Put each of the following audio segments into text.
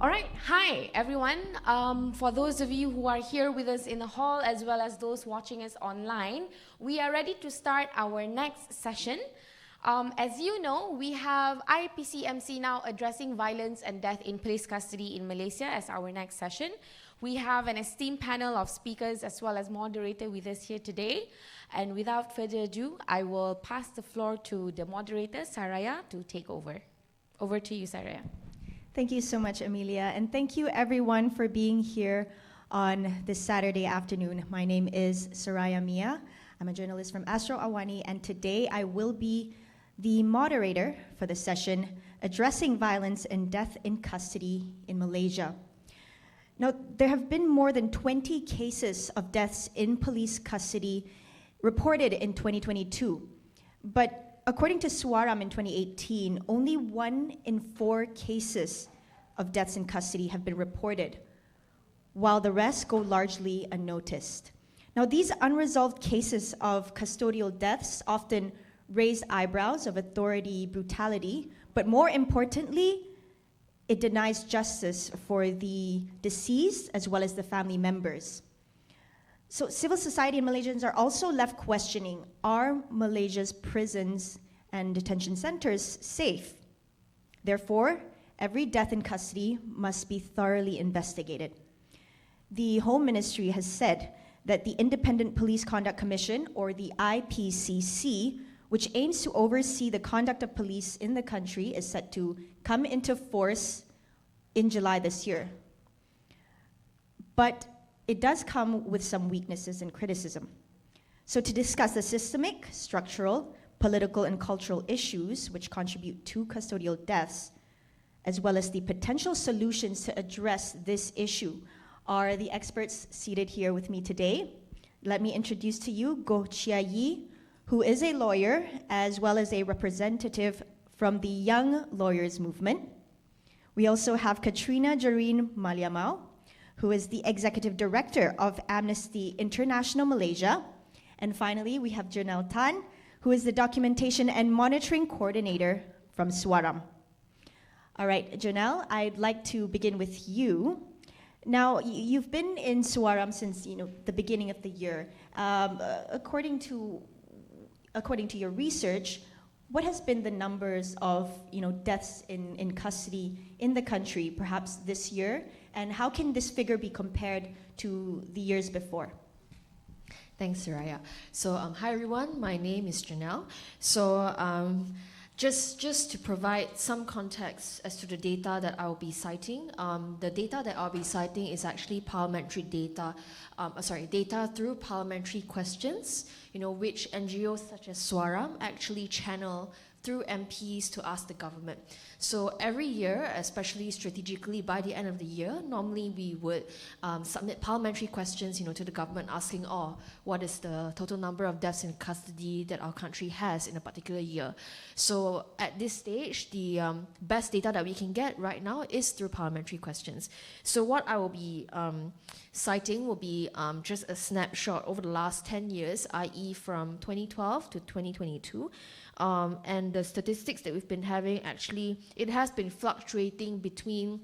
All right, hi everyone. For those of you who are here with us in the hall as well as those watching us online, we are ready to start our next session. As you know, we have IPCMC now addressing violence and death in police custody in Malaysia as our next session. We have an esteemed panel of speakers as well as moderator with us here today. And without further ado, I will pass the floor to the moderator, Saraya, to take over. Over to you, Saraya. Thank you so much, Amelia, and thank you everyone for being here on this Saturday afternoon. My name is Soraya Mia. I'm a journalist from Astro Awani, and today I will be the moderator for the session addressing violence and death in custody in Malaysia. Now, there have been more than 20 cases of deaths in police custody reported in 2022, but according to Suaram in 2018, only 1 in 4 cases of deaths in custody have been reported, while the rest go largely unnoticed. Now, these unresolved cases of custodial deaths often raise eyebrows of authority brutality, but more importantly, it denies justice for the deceased as well as the family members. So civil society and Malaysians are also left questioning, are Malaysia's prisons and detention centers safe? Therefore, every death in custody must be thoroughly investigated. The Home Ministry has said that the Independent Police Conduct Commission, or the IPCC, which aims to oversee the conduct of police in the country, is set to come into force in July this year. But it does come with some weaknesses and criticism. So to discuss the systemic, structural, political, and cultural issues which contribute to custodial deaths, as well as the potential solutions to address this issue, are the experts seated here with me today. Let me introduce to you Goh Chia Yi, who is a lawyer as well as a representative from the Young Lawyers Movement. We also have Katrina Jareen Maliamau, who is the Executive Director of Amnesty International Malaysia. And finally, we have Janelle Tan, who is the Documentation and Monitoring Coordinator from Suaram. All right, Janelle, I'd like to begin with you. Now, you've been in Suaram since the beginning of the year. According to your research, what has been the numbers of deaths in custody in the country, perhaps this year, and how can this figure be compared to the years before? Thanks, Soraya. So, hi everyone, my name is Janelle. So, just to provide some context as to the data that I'll be citing, the data that I'll be citing is actually parliamentary data, data through parliamentary questions, which NGOs such as Suaram actually channel through MPs to ask the government. So every year, especially strategically by the end of the year, normally we would submit parliamentary questions to the government asking, what is the total number of deaths in custody that our country has in a particular year? So at this stage, the best data that we can get right now is through parliamentary questions. So what I will be citing will be just a snapshot over the last 10 years, i.e. from 2012 to 2022. And the statistics that we've been having, actually, it has been fluctuating between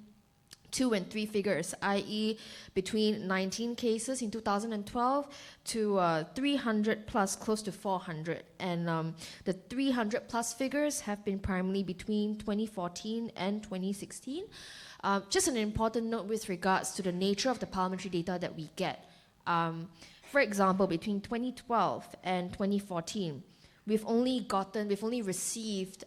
2 and 3 figures, i.e. between 19 cases in 2012 to 300 plus, close to 400. And the 300 plus figures have been primarily between 2014 and 2016. Just an important note with regards to the nature of the parliamentary data that we get. For example, between 2012 and 2014, we've only received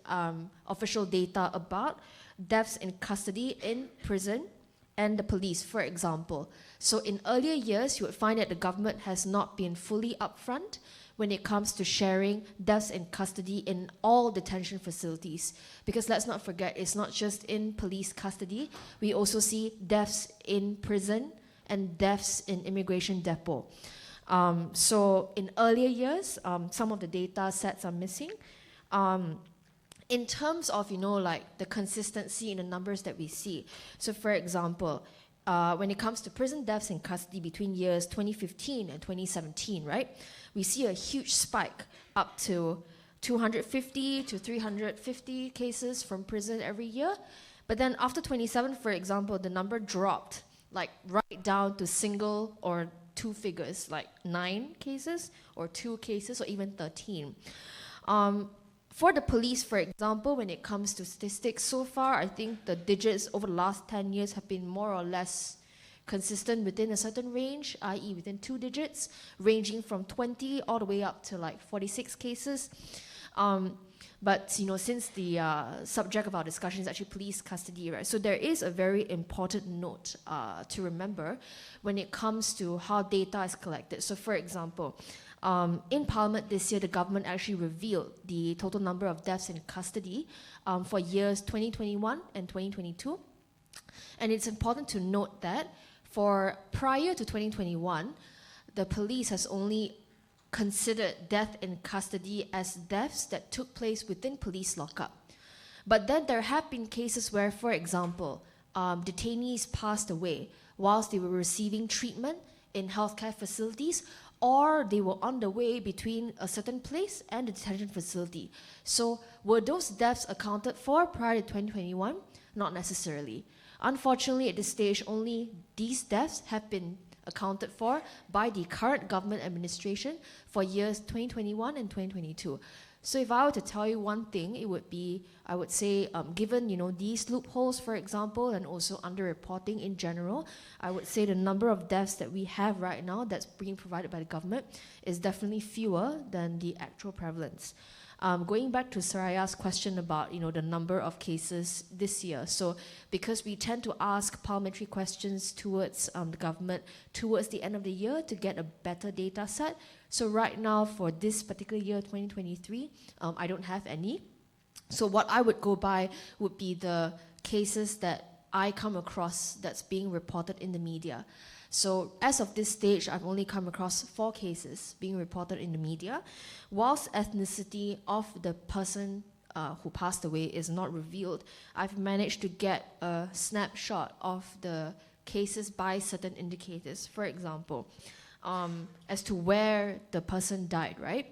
official data about deaths in custody in prison and the police, for example. So in earlier years, you would find that the government has not been fully upfront when it comes to sharing deaths in custody in all detention facilities. Because let's not forget, it's not just in police custody. We also see deaths in prison and deaths in immigration depot. So in earlier years, some of the data sets are missing. In terms of, the consistency in the numbers that we see. So for example, when it comes to prison deaths in custody between years 2015 and 2017, right? We see a huge spike up to 250 to 350 cases from prison every year. But then after 27, for example, the number dropped like right down to single or two figures, like 9 cases or 2 cases or even 13. For the police, for example, when it comes to statistics, so far, I think the digits over the last 10 years have been more or less consistent within a certain range, i.e. within 2 digits, ranging from 20 all the way up to like 46 cases. But you know, since the subject of our discussion is actually police custody, right? So there is a very important note to remember when it comes to how data is collected. So for example, in Parliament this year, the government actually revealed the total number of deaths in custody for years 2021 and 2022. And it's important to note that for prior to 2021, the police has only considered death in custody as deaths that took place within police lockup. But then there have been cases where, for example, detainees passed away whilst they were receiving treatment in healthcare facilities, or they were on the way between a certain place and the detention facility. So were those deaths accounted for prior to 2021? Not necessarily. Unfortunately, at this stage, only these deaths have been accounted for by the current government administration for years 2021 and 2022. So if I were to tell you one thing, it would be, I would say, given these loopholes, for example, and also underreporting in general, I would say the number of deaths that we have right now that's being provided by the government is definitely fewer than the actual prevalence. Going back to Saraya's question about the number of cases this year, so because we tend to ask parliamentary questions towards the government towards the end of the year to get a better data set, so right now for this particular year, 2023, I don't have any. So what I would go by would be the cases that I come across that's being reported in the media. So as of this stage, I've only come across 4 cases being reported in the media. Whilst ethnicity of the person who passed away is not revealed, I've managed to get a snapshot of the cases by certain indicators. For example, as to where the person died, right?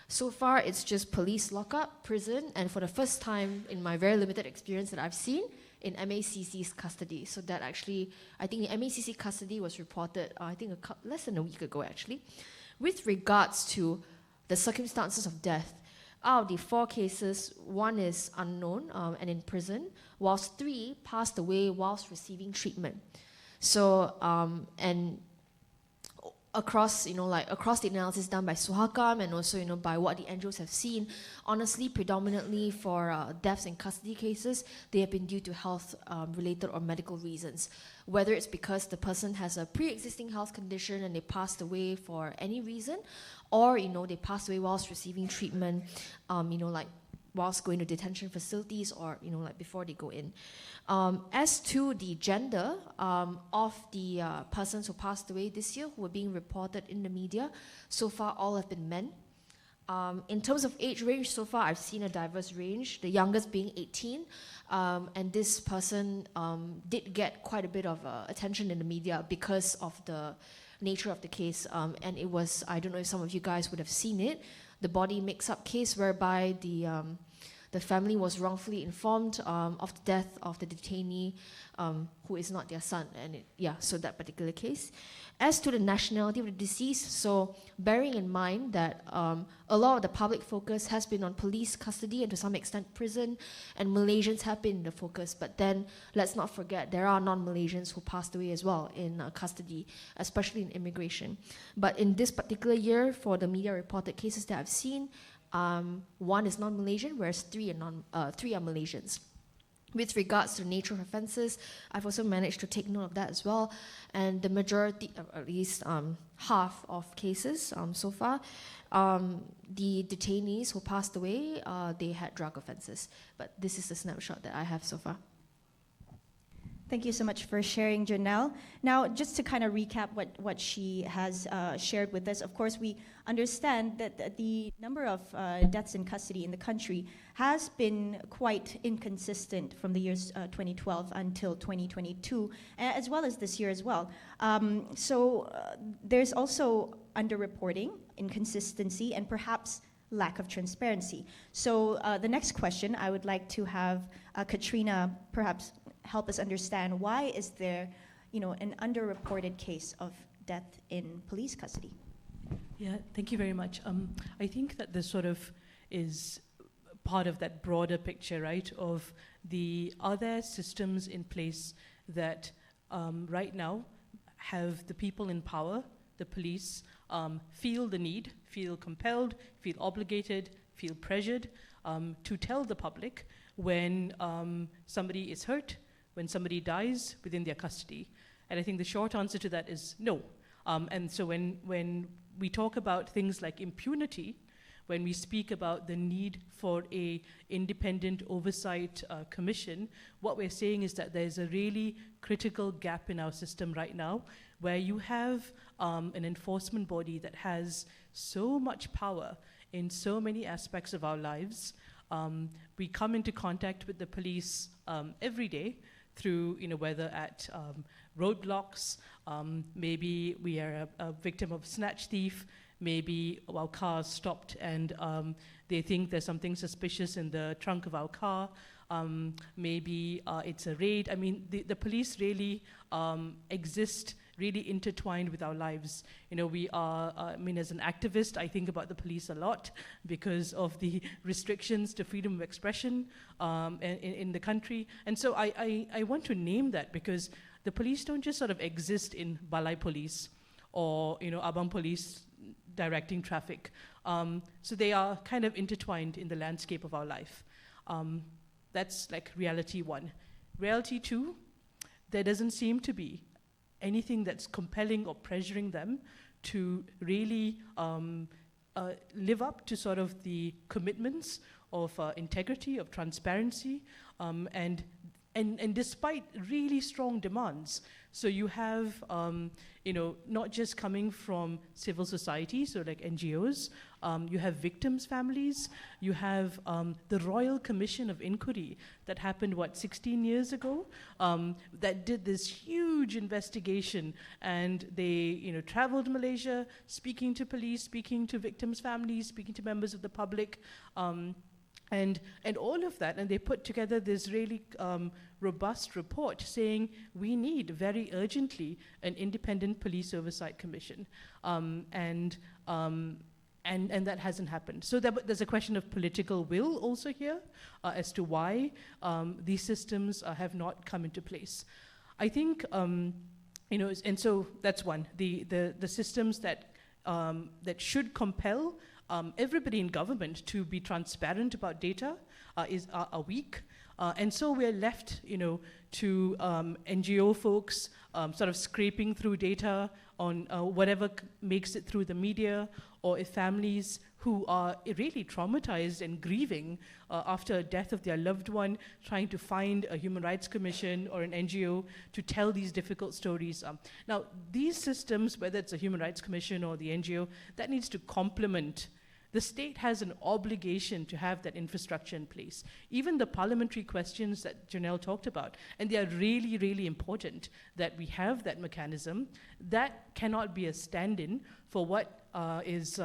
So far, it's just police lockup, prison, and for the first time in my very limited experience that I've seen, in MACC's custody. So that actually, I think the MACC custody was reported, I think less than a week ago actually. With regards to the circumstances of death, out of the 4 cases, 1 is unknown and in prison, whilst 3 passed away whilst receiving treatment. So, and across, across the analysis done by Suhakam and also, by what the NGOs have seen, honestly, predominantly for deaths in custody cases, they have been due to health-related or medical reasons. Whether it's because the person has a pre-existing health condition and they passed away for any reason, or, they passed away whilst receiving treatment, whilst going to detention facilities or, before they go in. As to the gender of the persons who passed away this year who were being reported in the media, so far all have been men. In terms of age range, so far I've seen a diverse range, the youngest being 18, and this person did get quite a bit of attention in the media because of the nature of the case, and it was, I don't know if some of you guys would have seen it, the body mix-up case whereby the family was wrongfully informed of the death of the detainee who is not their son, and so that particular case. As to the nationality of the deceased, so bearing in mind that a lot of the public focus has been on police custody and to some extent prison, and Malaysians have been the focus, but then let's not forget there are non-Malaysians who passed away as well in custody, especially in immigration. But in this particular year, for the media reported cases that I've seen, 1 is non-Malaysian, whereas 3 are 3 are Malaysians. With regards to the nature of offences, I've also managed to take note of that as well. And the majority, at least half of cases so far, the detainees who passed away, they had drug offences. But this is the snapshot that I have so far. Thank you so much for sharing, Janelle. Now, just to kind of recap what she has shared with us, of course, we understand that the number of deaths in custody in the country has been quite inconsistent from the years 2012 until 2022, as well as this year as well. So there's also underreporting, inconsistency, and perhaps lack of transparency. So the next question, I would like to have Katrina perhaps help us understand why is there, an underreported case of death in police custody? Yeah, thank you very much. I think that this sort of is part of that broader picture, right, of are there systems in place that right now have the people in power, the police, feel the need, feel compelled, feel obligated, feel pressured to tell the public when somebody is hurt, when somebody dies within their custody. And I think the short answer to that is no. And so when we talk about things like impunity, when we speak about the need for a independent oversight commission, what we're saying is that there's a really critical gap in our system right now where you have an enforcement body that has so much power in so many aspects of our lives. We come into contact with the police every day through, whether at roadblocks, maybe we are a victim of a snatch thief, maybe our car's stopped and they think there's something suspicious in the trunk of our car. Maybe it's a raid. I mean, the police really exist really intertwined with our lives. We are, as an activist, I think about the police a lot because of the restrictions to freedom of expression in the country. And so I want to name that because the police don't just sort of exist in Balai Police or, Abang Police directing traffic. So they are kind of intertwined in the landscape of our life. That's like reality one. Reality two, there doesn't seem to be anything that's compelling or pressuring them to really live up to sort of the commitments of integrity, of transparency, and despite really strong demands. So you have, not just coming from civil society, so like NGOs, you have victims' families, you have the Royal Commission of Inquiry that happened, 16 years ago, that did this huge investigation, and they, traveled Malaysia, speaking to police, speaking to victims' families, speaking to members of the public, and all of that, and they put together this really robust report saying we need very urgently an independent police oversight commission, and that hasn't happened. So there's a question of political will also here as to why these systems have not come into place. I think, and so that's one. The systems that should compel everybody in government to be transparent about data are weak. And so we're left, to NGO folks sort of scraping through data on whatever makes it through the media, or if families who are really traumatized and grieving after a death of their loved one, trying to find a human rights commission or an NGO to tell these difficult stories. Now, these systems, whether it's a human rights commission or the NGO, that needs to complement. The state has an obligation to have that infrastructure in place. Even the parliamentary questions that Janelle talked about, and they are really, really important that we have that mechanism. That cannot be a stand-in for what is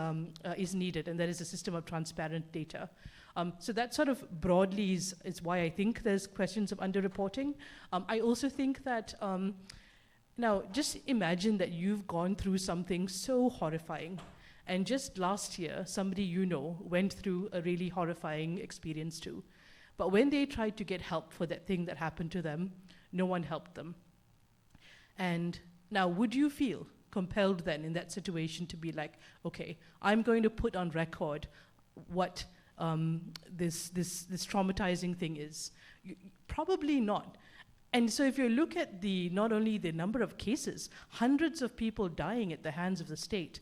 needed, and that is a system of transparent data. So that sort of broadly is why I think there's questions of underreporting. I also think that, now just imagine that you've gone through something so horrifying. And just last year, somebody went through a really horrifying experience too. But when they tried to get help for that thing that happened to them, no one helped them. And now, would you feel compelled then in that situation to be like, okay, I'm going to put on record what this traumatizing thing is? Probably not. And so if you look at not only the number of cases, hundreds of people dying at the hands of the state,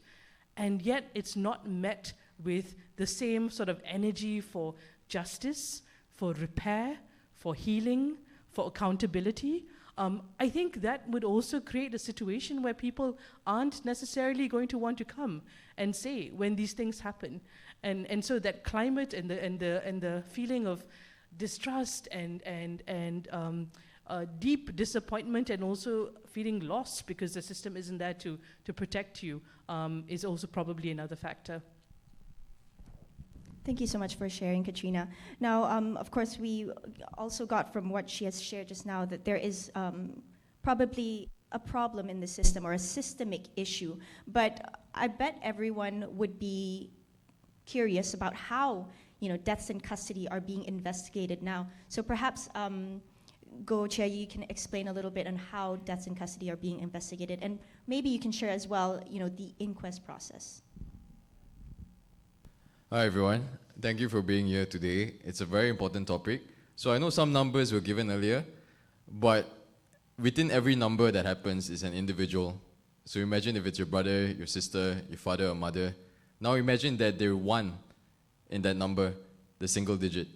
and yet it's not met with the same sort of energy for justice, for repair, for healing, for accountability. I think that would also create a situation where people aren't necessarily going to want to come and say when these things happen. And so that climate and the feeling of distrust and deep disappointment, and also feeling lost because the system isn't there to protect you, is also probably another factor. Thank you so much for sharing, Katrina. Now, of course, we also got from what she has shared just now that there is probably a problem in the system or a systemic issue, but I bet everyone would be curious about how deaths in custody are being investigated now. So perhaps, Go Chair, you can explain a little bit on how deaths in custody are being investigated, and maybe you can share as well, the inquest process. Hi everyone, thank you for being here today. It's a very important topic. So I know some numbers were given earlier, but within every number that happens is an individual. So imagine if it's your brother, your sister, your father or mother. Now imagine that they're one in that number, the single digit.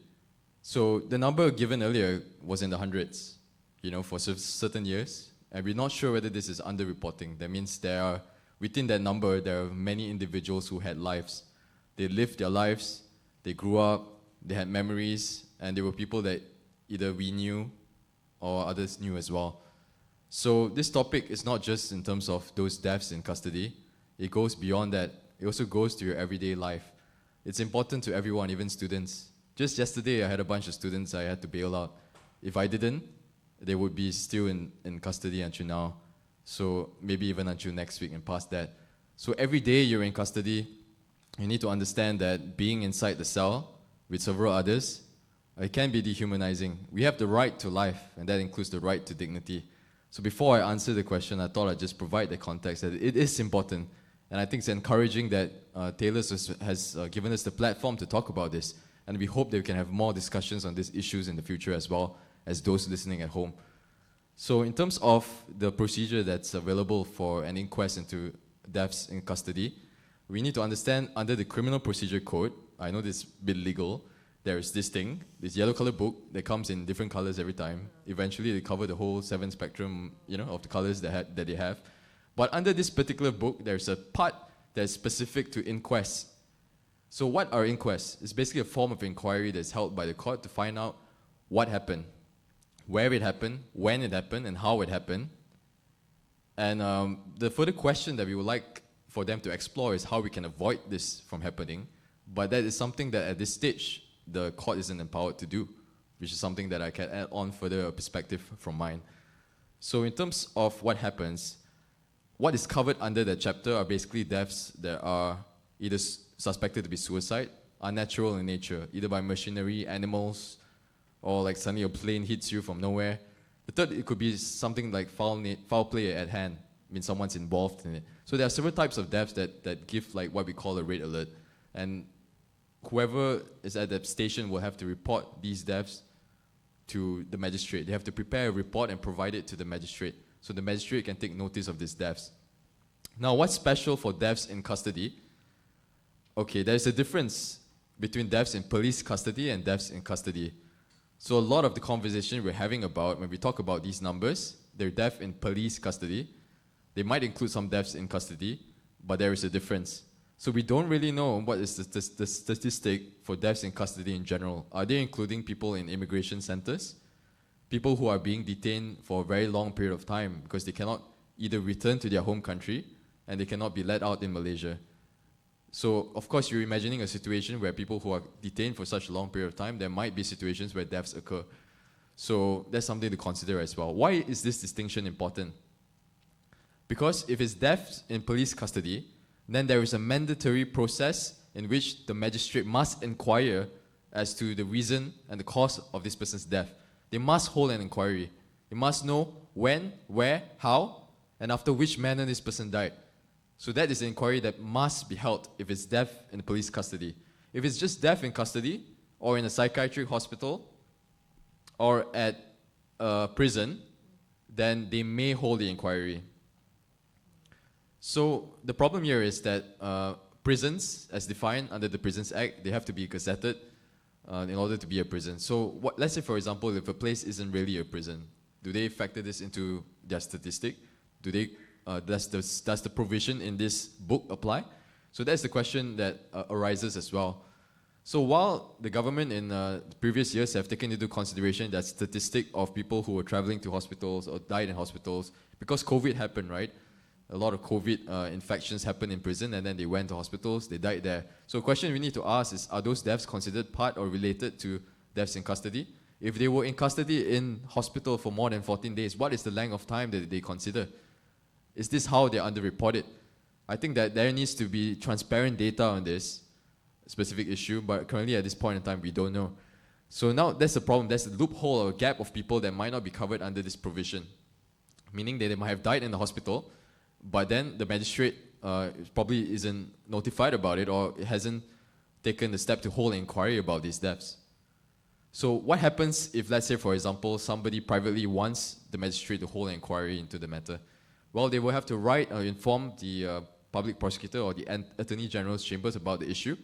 So the number given earlier was in the hundreds, for certain years. And we're not sure whether this is underreporting. That means within that number, there are many individuals who had lives. They lived their lives, they grew up, they had memories, and they were people that either we knew or others knew as well. So this topic is not just in terms of those deaths in custody. It goes beyond that. It also goes to your everyday life. It's important to everyone, even students. Just yesterday, I had a bunch of students I had to bail out. If I didn't, they would be still in custody until now. So maybe even until next week and past that. So every day you're in custody, you need to understand that being inside the cell with several others, it can be dehumanizing. We have the right to life, and that includes the right to dignity. So before I answer the question, I thought I'd just provide the context that it is important. And I think it's encouraging that Taylor has given us the platform to talk about this. And we hope that we can have more discussions on these issues in the future as well as those listening at home. So in terms of the procedure that's available for an inquest into deaths in custody, we need to understand under the Criminal Procedure Code, I know this is a bit legal, there is this thing, this yellow color book that comes in different colors every time. Eventually they cover the whole 7 spectrum, of the colors that they have. But under this particular book, there's a part that's specific to inquests. So what are inquests? It's basically a form of inquiry that's held by the court to find out what happened, where it happened, when it happened, and how it happened. And the further question that we would like for them to explore is how we can avoid this from happening. But that is something that at this stage, the court isn't empowered to do, which is something that I can add on further a perspective from mine. So in terms of what happens, what is covered under that chapter are basically deaths that are either suspected to be suicide, unnatural in nature, either by machinery, animals, or like suddenly a plane hits you from nowhere. The third, it could be something like foul play at hand, someone's involved in it. So there are several types of deaths that give like what we call a red alert. And whoever is at that station will have to report these deaths to the magistrate. They have to prepare a report and provide it to the magistrate, so the magistrate can take notice of these deaths. Now, what's special for deaths in custody? Okay, there's a difference between deaths in police custody and deaths in custody. So a lot of the conversation we're having about, when we talk about these numbers, they're deaths in police custody. They might include some deaths in custody, but there is a difference. So we don't really know what is the statistic for deaths in custody in general. Are they including people in immigration centers? People who are being detained for a very long period of time because they cannot either return to their home country and they cannot be let out in Malaysia. So, of course, you're imagining a situation where people who are detained for such a long period of time, there might be situations where deaths occur. So that's something to consider as well. Why is this distinction important? Because if it's deaths in police custody, then there is a mandatory process in which the magistrate must inquire as to the reason and the cause of this person's death. They must hold an inquiry. They must know when, where, how, and after which manner this person died. So that is an inquiry that must be held if it's death in the police custody. If it's just death in custody, or in a psychiatric hospital, or at a prison, then they may hold the inquiry. So the problem here is that prisons, as defined under the Prisons Act, they have to be gazetted in order to be a prison. So let's say, for example, if a place isn't really a prison, do they factor this into their statistic? Does the provision in this book apply? So that's the question that arises as well. So while the government in previous years have taken into consideration that statistic of people who were traveling to hospitals or died in hospitals, because COVID happened, right? a lot of COVID infections happened in prison, and then they went to hospitals, they died there. So a question we need to ask is, are those deaths considered part or related to deaths in custody? If they were in custody in hospital for more than 14 days, what is the length of time that they consider? Is this how they're underreported? I think that there needs to be transparent data on this specific issue, but currently at this point in time, we don't know. So now that's the problem. There's a loophole or a gap of people that might not be covered under this provision, meaning that they might have died in the hospital, but then the magistrate probably isn't notified about it, or it hasn't taken the step to hold an inquiry about these deaths. So what happens if, let's say, for example, somebody privately wants the magistrate to hold an inquiry into the matter? Well, they will have to write or inform the public prosecutor or the Attorney General's chambers about the issue.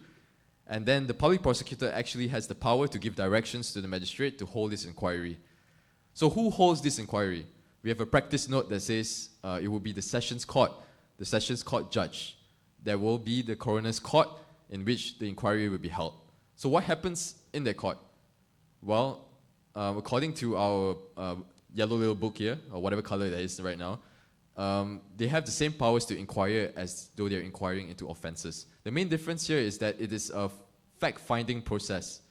And then the public prosecutor actually has the power to give directions to the magistrate to hold this inquiry. So who holds this inquiry? We have a practice note that says it will be the Sessions Court judge. There will be the coroner's court in which the inquiry will be held. So what happens in that court? Well, according to our yellow little book here, or whatever color that is right now, they have the same powers to inquire as though they're inquiring into offences. The main difference here is that it is a fact-finding process.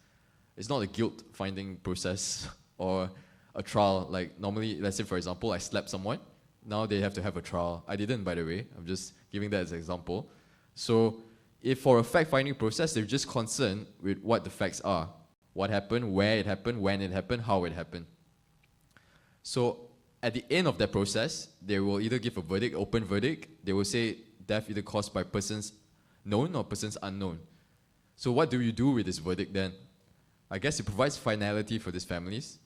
It's not a guilt-finding process or a trial. Like normally, let's say for example, I slapped someone. Now they have to have a trial. I didn't, by the way. I'm just giving that as an example. So if for a fact-finding process, they're just concerned with what the facts are. What happened, where it happened, when it happened, how it happened. So at the end of that process, they will either give a verdict, open verdict. They will say death either caused by persons known or persons unknown. So what do you do with this verdict then? I guess it provides finality for these families,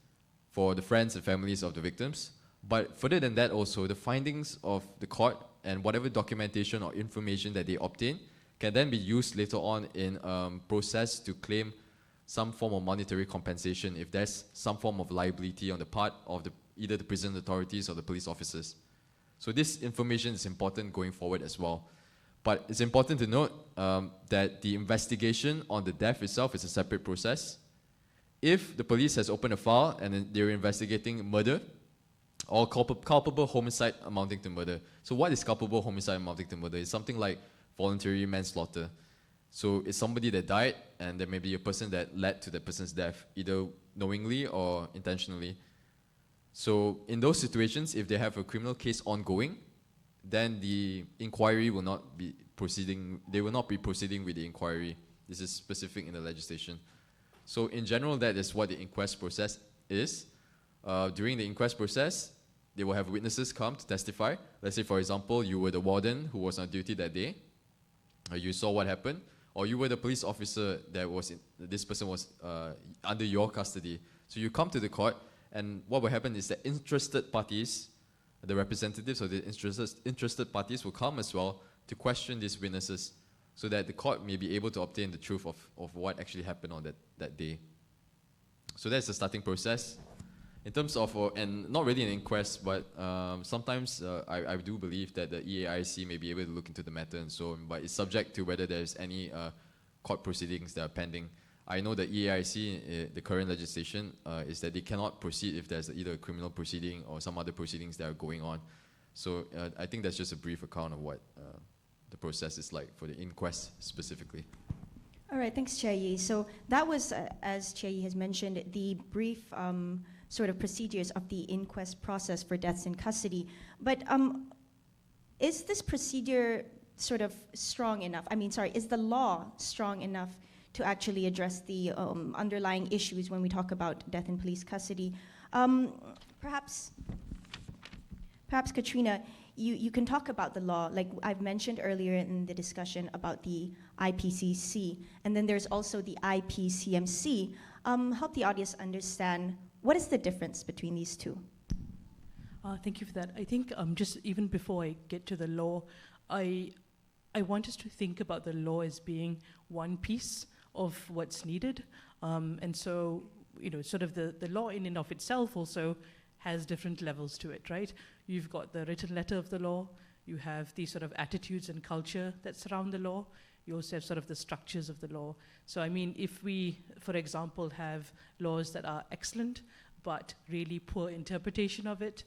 for the friends and families of the victims. But further than that also, the findings of the court and whatever documentation or information that they obtain can then be used later on in process to claim some form of monetary compensation if there's some form of liability on the part of either the prison authorities or the police officers. So this information is important going forward as well. But it's important to note that the investigation on the death itself is a separate process. If the police has opened a file and they're investigating murder or culpable homicide amounting to murder. So what is culpable homicide amounting to murder? It's something like voluntary manslaughter. So it's somebody that died, and there may be a person that led to that person's death, either knowingly or intentionally. So in those situations, if they have a criminal case ongoing, then the inquiry will not be proceeding. They will not be proceeding with the inquiry. This is specific in the legislation. So in general, that is what the inquest process is. During the inquest process, they will have witnesses come to testify. Let's say, for example, you were the warden who was on duty that day. You saw what happened. Or you were the police officer that this person was under your custody. So you come to the court, and what will happen is that interested parties, the representatives of the interested parties will come as well to question these witnesses so that the court may be able to obtain the truth of what actually happened on that day. So that's the starting process. In terms of, and not really an inquest, but sometimes I do believe that the EAIC may be able to look into the matter and so on, but it's subject to whether there's any court proceedings that are pending. I know that EAIC, the current legislation, is that they cannot proceed if there's either a criminal proceeding or some other proceedings that are going on. So I think that's just a brief account of what the process is like for the inquest specifically. All right, thanks, Chia Yi. So that was, as Chia Yi has mentioned, the brief sort of procedures of the inquest process for deaths in custody. But is this procedure sort of strong enough? Is the law strong enough to actually address the underlying issues when we talk about death in police custody? Perhaps Katrina, you can talk about the law. Like I've mentioned earlier in the discussion about the IPCC, and then there's also the IPCMC. Help the audience understand what is the difference between these two. Thank you for that. I think just even before I get to the law, I want us to think about the law as being one piece of what's needed. And so, sort of the law in and of itself also has different levels to it, right? You've got the written letter of the law, you have the sort of attitudes and culture that surround the law, you also have sort of the structures of the law. So if we, for example, have laws that are excellent, but really poor interpretation of it,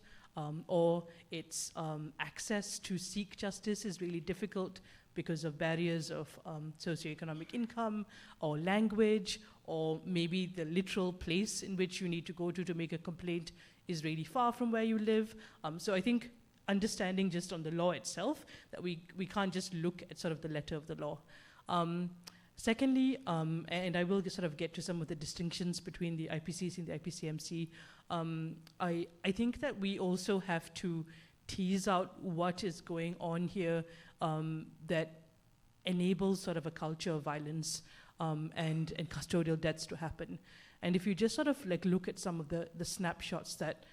or its access to seek justice is really difficult because of barriers of socioeconomic income or language, or maybe the literal place in which you need to go to make a complaint is really far from where you live. So I think understanding just on the law itself, that we can't just look at sort of the letter of the law. Secondly, and I will sort of get to some of the distinctions between the IPCC and the IPCMC, I think that we also have to tease out what is going on here that enables sort of a culture of violence and custodial deaths to happen. And if you just sort of like look at some of the snapshots that,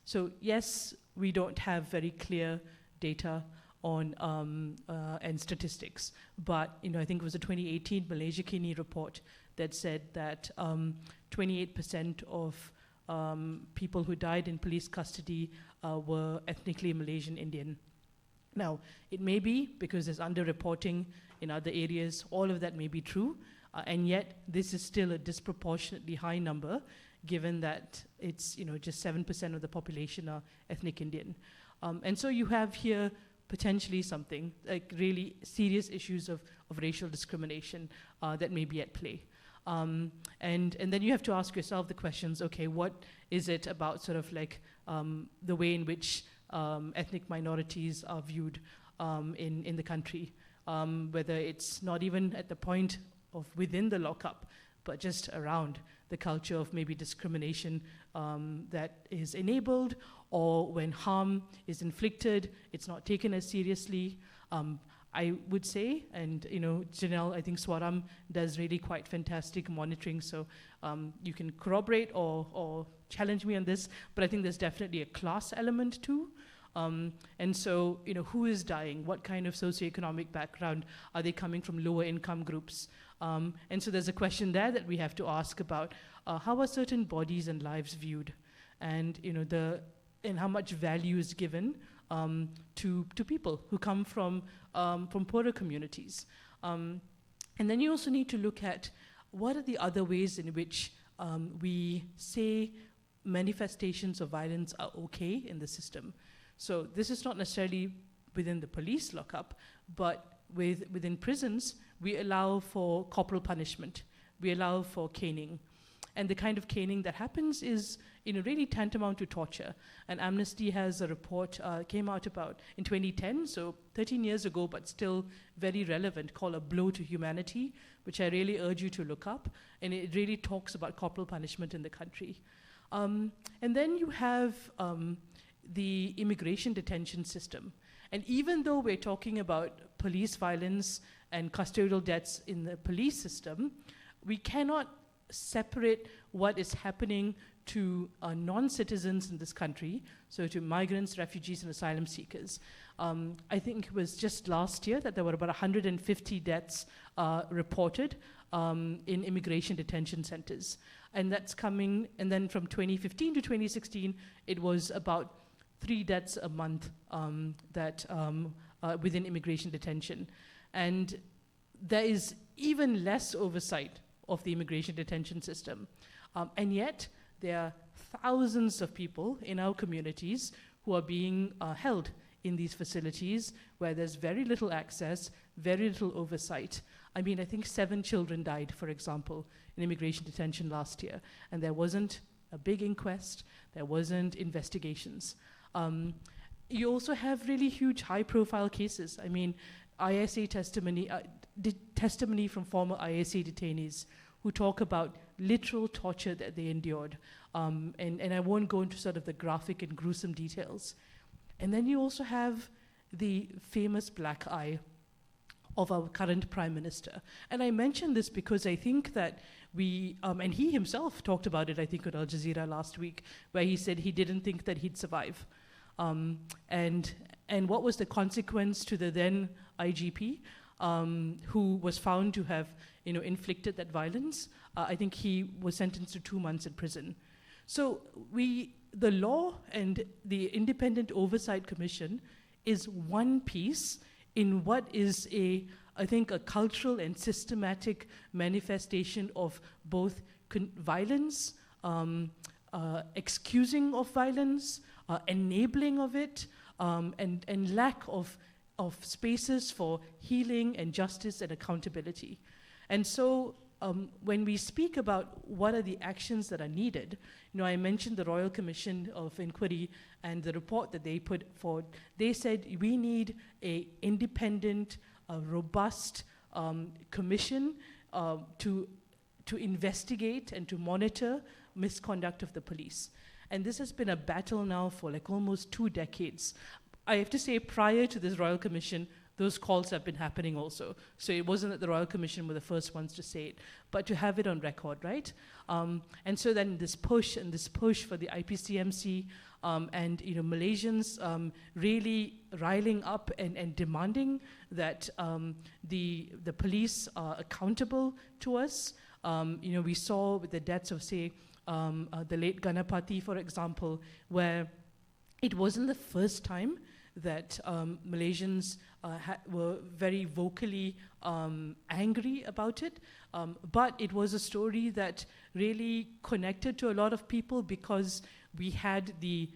so yes, we don't have very clear data on and statistics, but I think it was a 2018 Malaysia Kini report that said that 28% of people who died in police custody were ethnically Malaysian Indian. Now, it may be because there's underreporting in other areas, all of that may be true, and yet this is still a disproportionately high number, given that it's just 7% of the population are ethnic Indian. And so you have here potentially something like really serious issues of racial discrimination that may be at play. And then you have to ask yourself the questions, okay, what is it about sort of like the way in which ethnic minorities are viewed in the country, whether it's not even at the point of within the lockup, but just around the culture of maybe discrimination that is enabled, or when harm is inflicted, it's not taken as seriously. I would say, and Janelle, I think Swaram does really quite fantastic monitoring, so you can corroborate or challenge me on this, but I think there's definitely a class element too. And so, who is dying? What kind of socioeconomic background? Are they coming from lower income groups? And so there's a question there that we have to ask about how are certain bodies and lives viewed, and and how much value is given to people who come from poorer communities. And then you also need to look at what are the other ways in which we say manifestations of violence are okay in the system. So this is not necessarily within the police lockup, but within prisons, we allow for corporal punishment. We allow for caning. And the kind of caning that happens is really tantamount to torture. And Amnesty has a report, came out about in 2010, so 13 years ago, but still very relevant, called A Blow to Humanity, which I really urge you to look up. And it really talks about corporal punishment in the country. And then you have the immigration detention system. And even though we're talking about police violence and custodial deaths in the police system, we cannot separate what is happening to non-citizens in this country, so to migrants, refugees, and asylum seekers. I think it was just last year that there were about 150 deaths reported in immigration detention centers. And that's coming, and then from 2015 to 2016, it was about 3 deaths a month that within immigration detention. And there is even less oversight of the immigration detention system. And yet, there are thousands of people in our communities who are being held in these facilities where there's very little access, very little oversight. I mean, I think 7 children died, for example, in immigration detention last year, and there wasn't a big inquest, there wasn't investigations. You also have really huge high-profile cases. I mean, ISA testimony, testimony from former ISA detainees who talk about literal torture that they endured. And I won't go into sort of the graphic and gruesome details. And then you also have the famous black eye of our current Prime Minister. And I mention this because I think that we, and he himself talked about it, I think, on Al Jazeera last week, where he said he didn't think that he'd survive. And what was the consequence to the then IGP, who was found to have, inflicted that violence? I think he was sentenced to 2 months in prison. So the law and the Independent Oversight Commission is one piece in what is I think a cultural and systematic manifestation of both violence, excusing of violence, enabling of it, and lack of spaces for healing and justice and accountability. And so when we speak about what are the actions that are needed, I mentioned the Royal Commission of Inquiry and the report that they put forward. They said we need an independent, robust commission to investigate and to monitor misconduct of the police. And this has been a battle now for like almost 2 decades. I have to say, prior to this Royal Commission, those calls have been happening also. So it wasn't that the Royal Commission were the first ones to say it, but to have it on record, right? And so then this push for the IPCMC and Malaysians really riling up and demanding that the police are accountable to us. We saw with the deaths of, say, the late Ganapati, for example, where it wasn't the first time that Malaysians were very vocally angry about it, but it was a story that really connected to a lot of people because we had the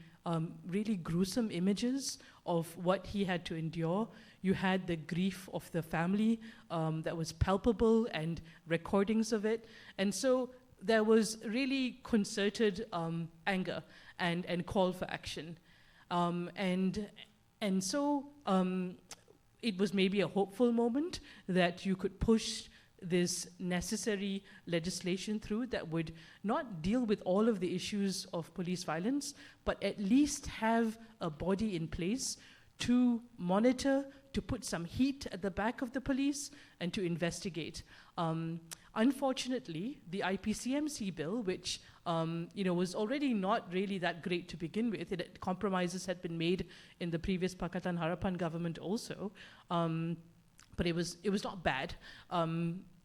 really gruesome images of what he had to endure. You had the grief of the family that was palpable and recordings of it. And so there was really concerted anger and call for action. And so it was maybe a hopeful moment that you could push this necessary legislation through that would not deal with all of the issues of police violence, but at least have a body in place to monitor, to put some heat at the back of the police, and to investigate. Unfortunately, the IPCMC bill, which was already not really that great to begin with, compromises had been made in the previous Pakatan Harapan government also, but it was not bad.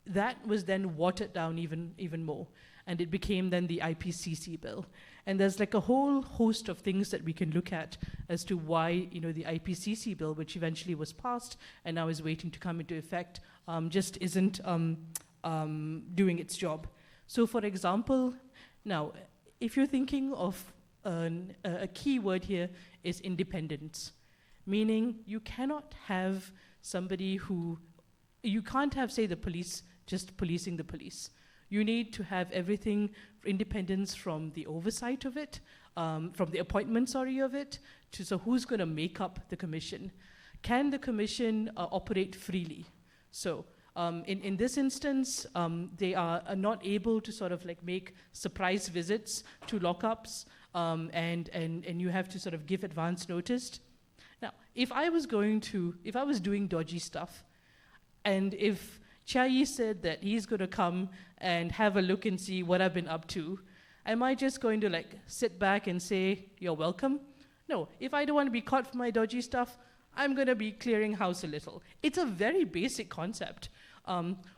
That was then watered down even more, and it became then the IPCC bill. And there's like a whole host of things that we can look at as to why the IPCC bill, which eventually was passed and now is waiting to come into effect, just isn't doing its job. So, for example, now, if you're thinking of a key word here is independence, meaning you cannot have somebody you can't have, say, the police just policing the police. You need to have everything, independence from the oversight of it, from the appointment, of it, so who's going to make up the commission? Can the commission operate freely? So, in this instance, they are not able to sort of like make surprise visits to lockups, and you have to sort of give advance notice. Now, if I was doing dodgy stuff, and if Chai said that he's going to come and have a look and see what I've been up to, am I just going to like sit back and say, you're welcome? No, if I don't want to be caught for my dodgy stuff, I'm going to be clearing house a little. It's a very basic concept.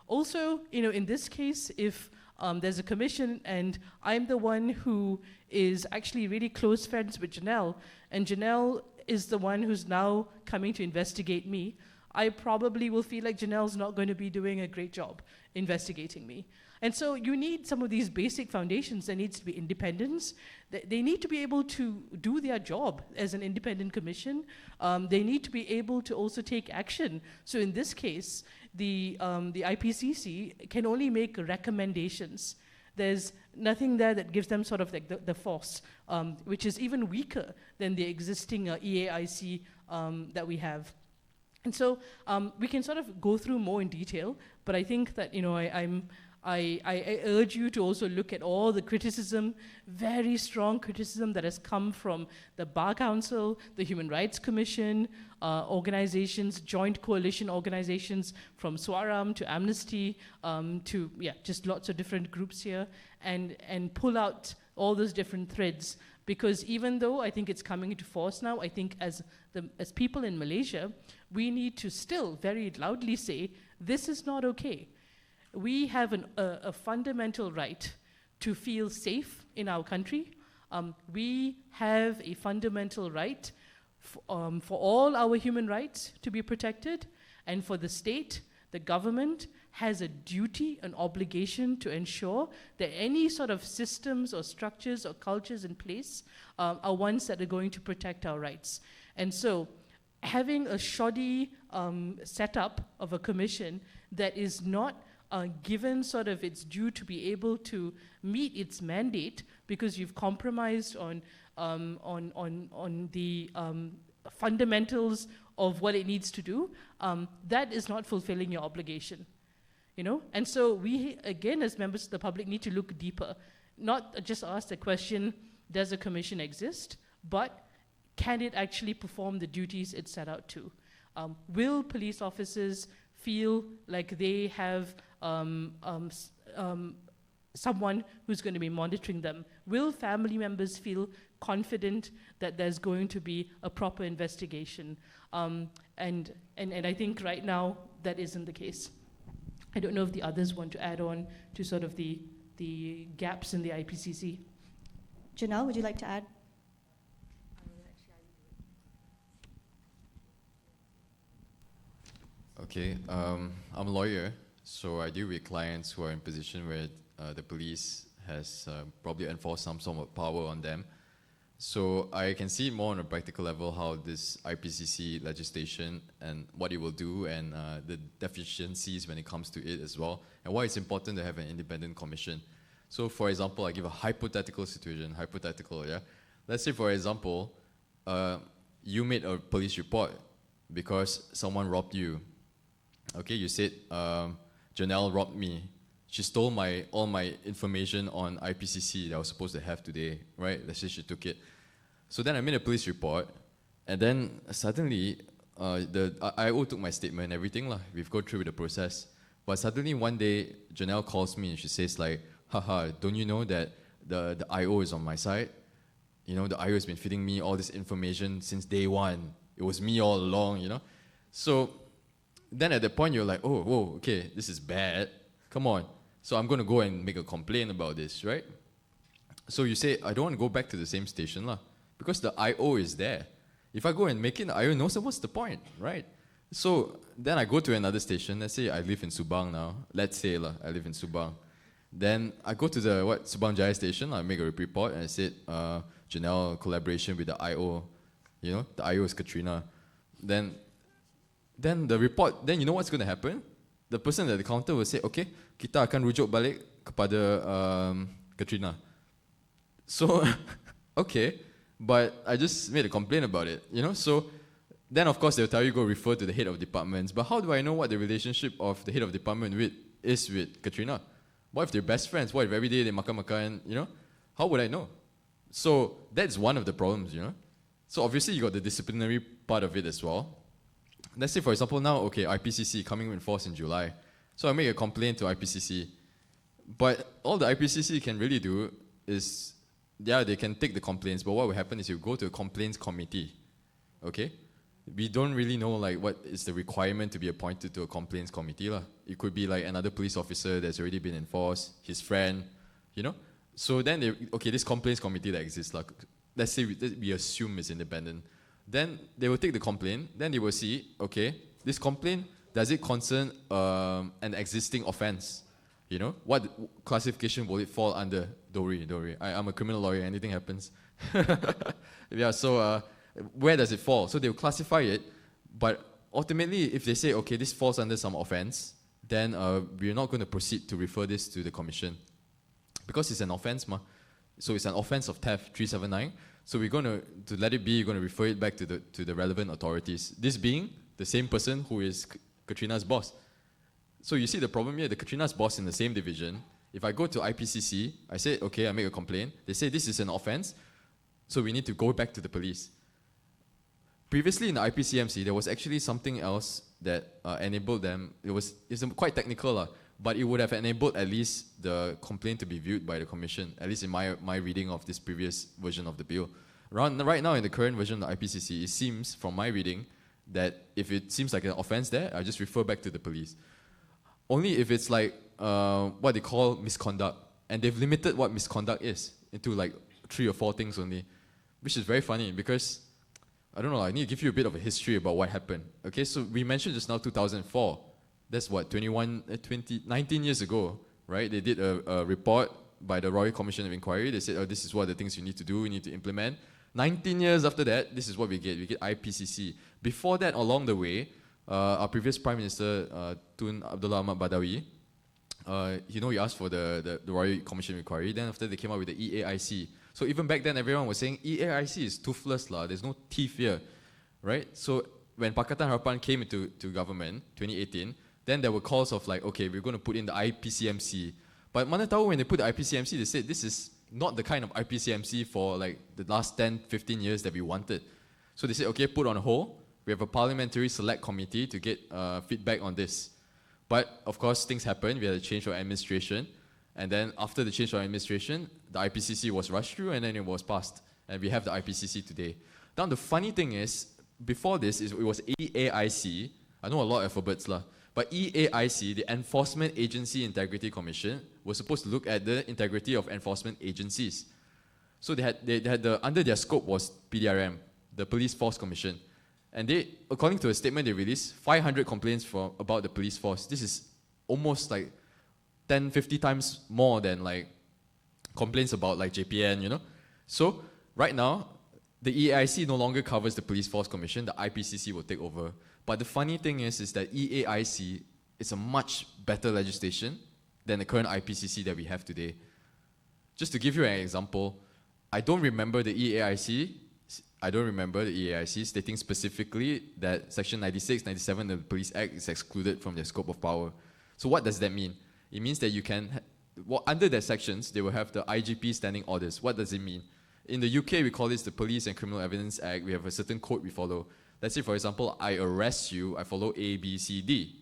Also, in this case, if there's a commission and I'm the one who is actually really close friends with Janelle, and Janelle is the one who's now coming to investigate me, I probably will feel like Janelle's not going to be doing a great job investigating me. And so you need some of these basic foundations. There needs to be independence. They need to be able to do their job as an independent commission. They need to be able to also take action. So in this case, the IPCC can only make recommendations. There's nothing there that gives them sort of like the force, which is even weaker than the existing EAIC that we have. And so we can sort of go through more in detail, but I think that I urge you to also look at all the criticism, very strong criticism that has come from the Bar Council, the Human Rights Commission, organizations, joint coalition organizations from Swaram to Amnesty to just lots of different groups here, and pull out all those different threads. Because even though I think it's coming into force now, I think as people in Malaysia, we need to still very loudly say, this is not okay. We have a fundamental right to feel safe in our country. We have a fundamental right for all our human rights to be protected, and for the state, the government, has a duty, an obligation to ensure that any sort of systems or structures or cultures in place are ones that are going to protect our rights. And so having a shoddy setup of a commission that is not given sort of its due to be able to meet its mandate because you've compromised on the fundamentals of what it needs to do, that is not fulfilling your obligation, you know? And so we, again, as members of the public, need to look deeper, not just ask the question, does a commission exist, but can it actually perform the duties it's set out to? Will police officers feel like they have someone who's going to be monitoring them? Will family members feel confident that there's going to be a proper investigation? And I think right now that isn't the case. I don't know if the others want to add on to sort of the gaps in the IPCC. Janelle, would you like to add? Okay, I'm a lawyer, so I deal with clients who are in position where the police has probably enforced some sort of power on them. So I can see more on a practical level how this IPCC legislation and what it will do, and the deficiencies when it comes to it as well, and why it's important to have an independent commission. So for example, I give a hypothetical situation, yeah? Let's say for example, you made a police report because someone robbed you. Okay, you said, Janelle robbed me. She stole all my information on IPCC that I was supposed to have today, right? Let's say she took it. So then I made a police report, and then suddenly, the IO took my statement, everything lah. We've gone through the process. But suddenly one day, Janelle calls me and she says like, haha, don't you know that the IO is on my side? You know, the IO has been feeding me all this information since day one. It was me all along, you know? So then at that point, you're like, oh, whoa, okay, this is bad. Come on. So I'm going to go and make a complaint about this, right? So you say, I don't want to go back to the same station, lah, because the IO is there. If I go and make it, the IO knows, what's the point, right? So then I go to another station. Let's say I live in Subang now. Let's say lah, I live in Subang. Then I go to the Subang Jaya station. I make a report and I said, Janelle collaboration with the IO. You know, the IO is Katrina. Then the report. Then you know what's going to happen? The person at the counter will say, okay, kita akan rujuk balik kepada Katrina. So, okay, but I just made a complaint about it, you know? So then of course they'll tell you go refer to the head of departments. But how do I know what the relationship of the head of department is with Katrina? What if they're best friends? What if every day they makan-makan, you know? How would I know? So that's one of the problems, you know? So obviously you got the disciplinary part of it as well. Let's say for example now, okay, IPCC coming in force in July. So I make a complaint to IPCC. But all the IPCC can really do is, yeah, they can take the complaints, but what will happen is you go to a complaints committee, okay? We don't really know like what is the requirement to be appointed to a complaints committee lah. It could be like another police officer that's already been enforced, his friend, you know? So then, okay, this complaints committee that exists, like, let's say we assume it's independent. Then they will take the complaint, then they will see, okay, this complaint, does it concern an existing offense? You know, what classification will it fall under? Dori. I'm a criminal lawyer, anything happens. Yeah, so where does it fall? So they'll classify it, but ultimately, if they say, okay, this falls under some offense, then we're not going to proceed to refer this to the commission. Because it's an offense, ma. So it's an offense of theft, 379. So we're going to let it be, you're going to refer it back to the relevant authorities. This being the same person who is Katrina's boss. So you see the problem here, the Katrina's boss in the same division. If I go to IPCC, I say, okay, I make a complaint. They say this is an offense, so we need to go back to the police. Previously in the IPCMC, there was actually something else that enabled them. It's quite technical, but it would have enabled at least the complaint to be viewed by the commission, at least in my reading of this previous version of the bill. Right now in the current version of the IPCC, it seems, from my reading, that if it seems like an offense there, I just refer back to the police. Only if it's like what they call misconduct, and they've limited what misconduct is into like 3 or 4 things only, which is very funny because, I don't know, I need to give you a bit of a history about what happened. Okay, so we mentioned just now 2004. That's what, 19 years ago, right? They did a report by the Royal Commission of Inquiry. They said, oh, this is what the things you need to do, you need to implement. 19 years after that, this is what we get. We get IPCC. Before that, along the way, our previous Prime Minister, Tun Abdullah Ahmad Badawi, he asked for the Royal Commission of Inquiry. Then after they came out with the EAIC. So even back then, everyone was saying, EAIC is toothless, lah. There's no teeth here, right? So when Pakatan Harapan came into government, 2018, then there were calls of like, okay, we're going to put in the IPCMC. But mana tahu when they put the IPCMC, they said this is not the kind of IPCMC for like the last 10, 15 years that we wanted. So they said, okay, put on hold. We have a parliamentary select committee to get feedback on this. But of course, things happened. We had a change of administration. And then after the change of administration, the IPCC was rushed through and then it was passed. And we have the IPCC today. Now the funny thing is, before this, it was EAIC. I know a lot of alphabets lah. But EAIC, the Enforcement Agency Integrity Commission, was supposed to look at the integrity of enforcement agencies. So they had under their scope was PDRM, the Police Force Commission. And they, according to a statement they released, 500 complaints about the police force. This is almost like 10, 50 times more than like complaints about like JPN, So right now, the EAIC no longer covers the Police Force Commission, the IPCC will take over. But the funny thing is that EAIC is a much better legislation than the current IPCC that we have today. Just to give you an example, I don't remember the EAIC stating specifically that Section 96, 97 of the Police Act is excluded from their scope of power. So what does that mean? It means that you can, under their sections, they will have the IGP standing orders. What does it mean? In the UK, we call this the Police and Criminal Evidence Act. We have a certain code we follow. Let's say, for example, I arrest you, I follow A, B, C, D.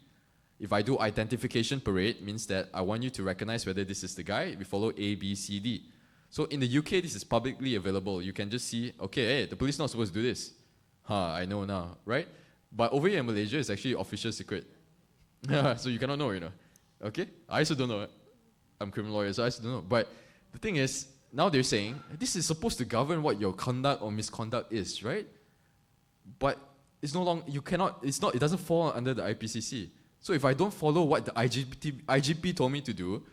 If I do identification parade, means that I want you to recognize whether this is the guy, we follow A, B, C, D. So in the UK, this is publicly available. You can just see, okay, hey, the police not supposed to do this. I know now, right? But over here in Malaysia, it's actually official secret. So you cannot know, Okay? I also don't know. I'm a criminal lawyer, so I also don't know. But the thing is, now they're saying, this is supposed to govern what your conduct or misconduct is, right? But it's no longer, it doesn't fall under the IPCC. So if I don't follow what the IGP told me to do,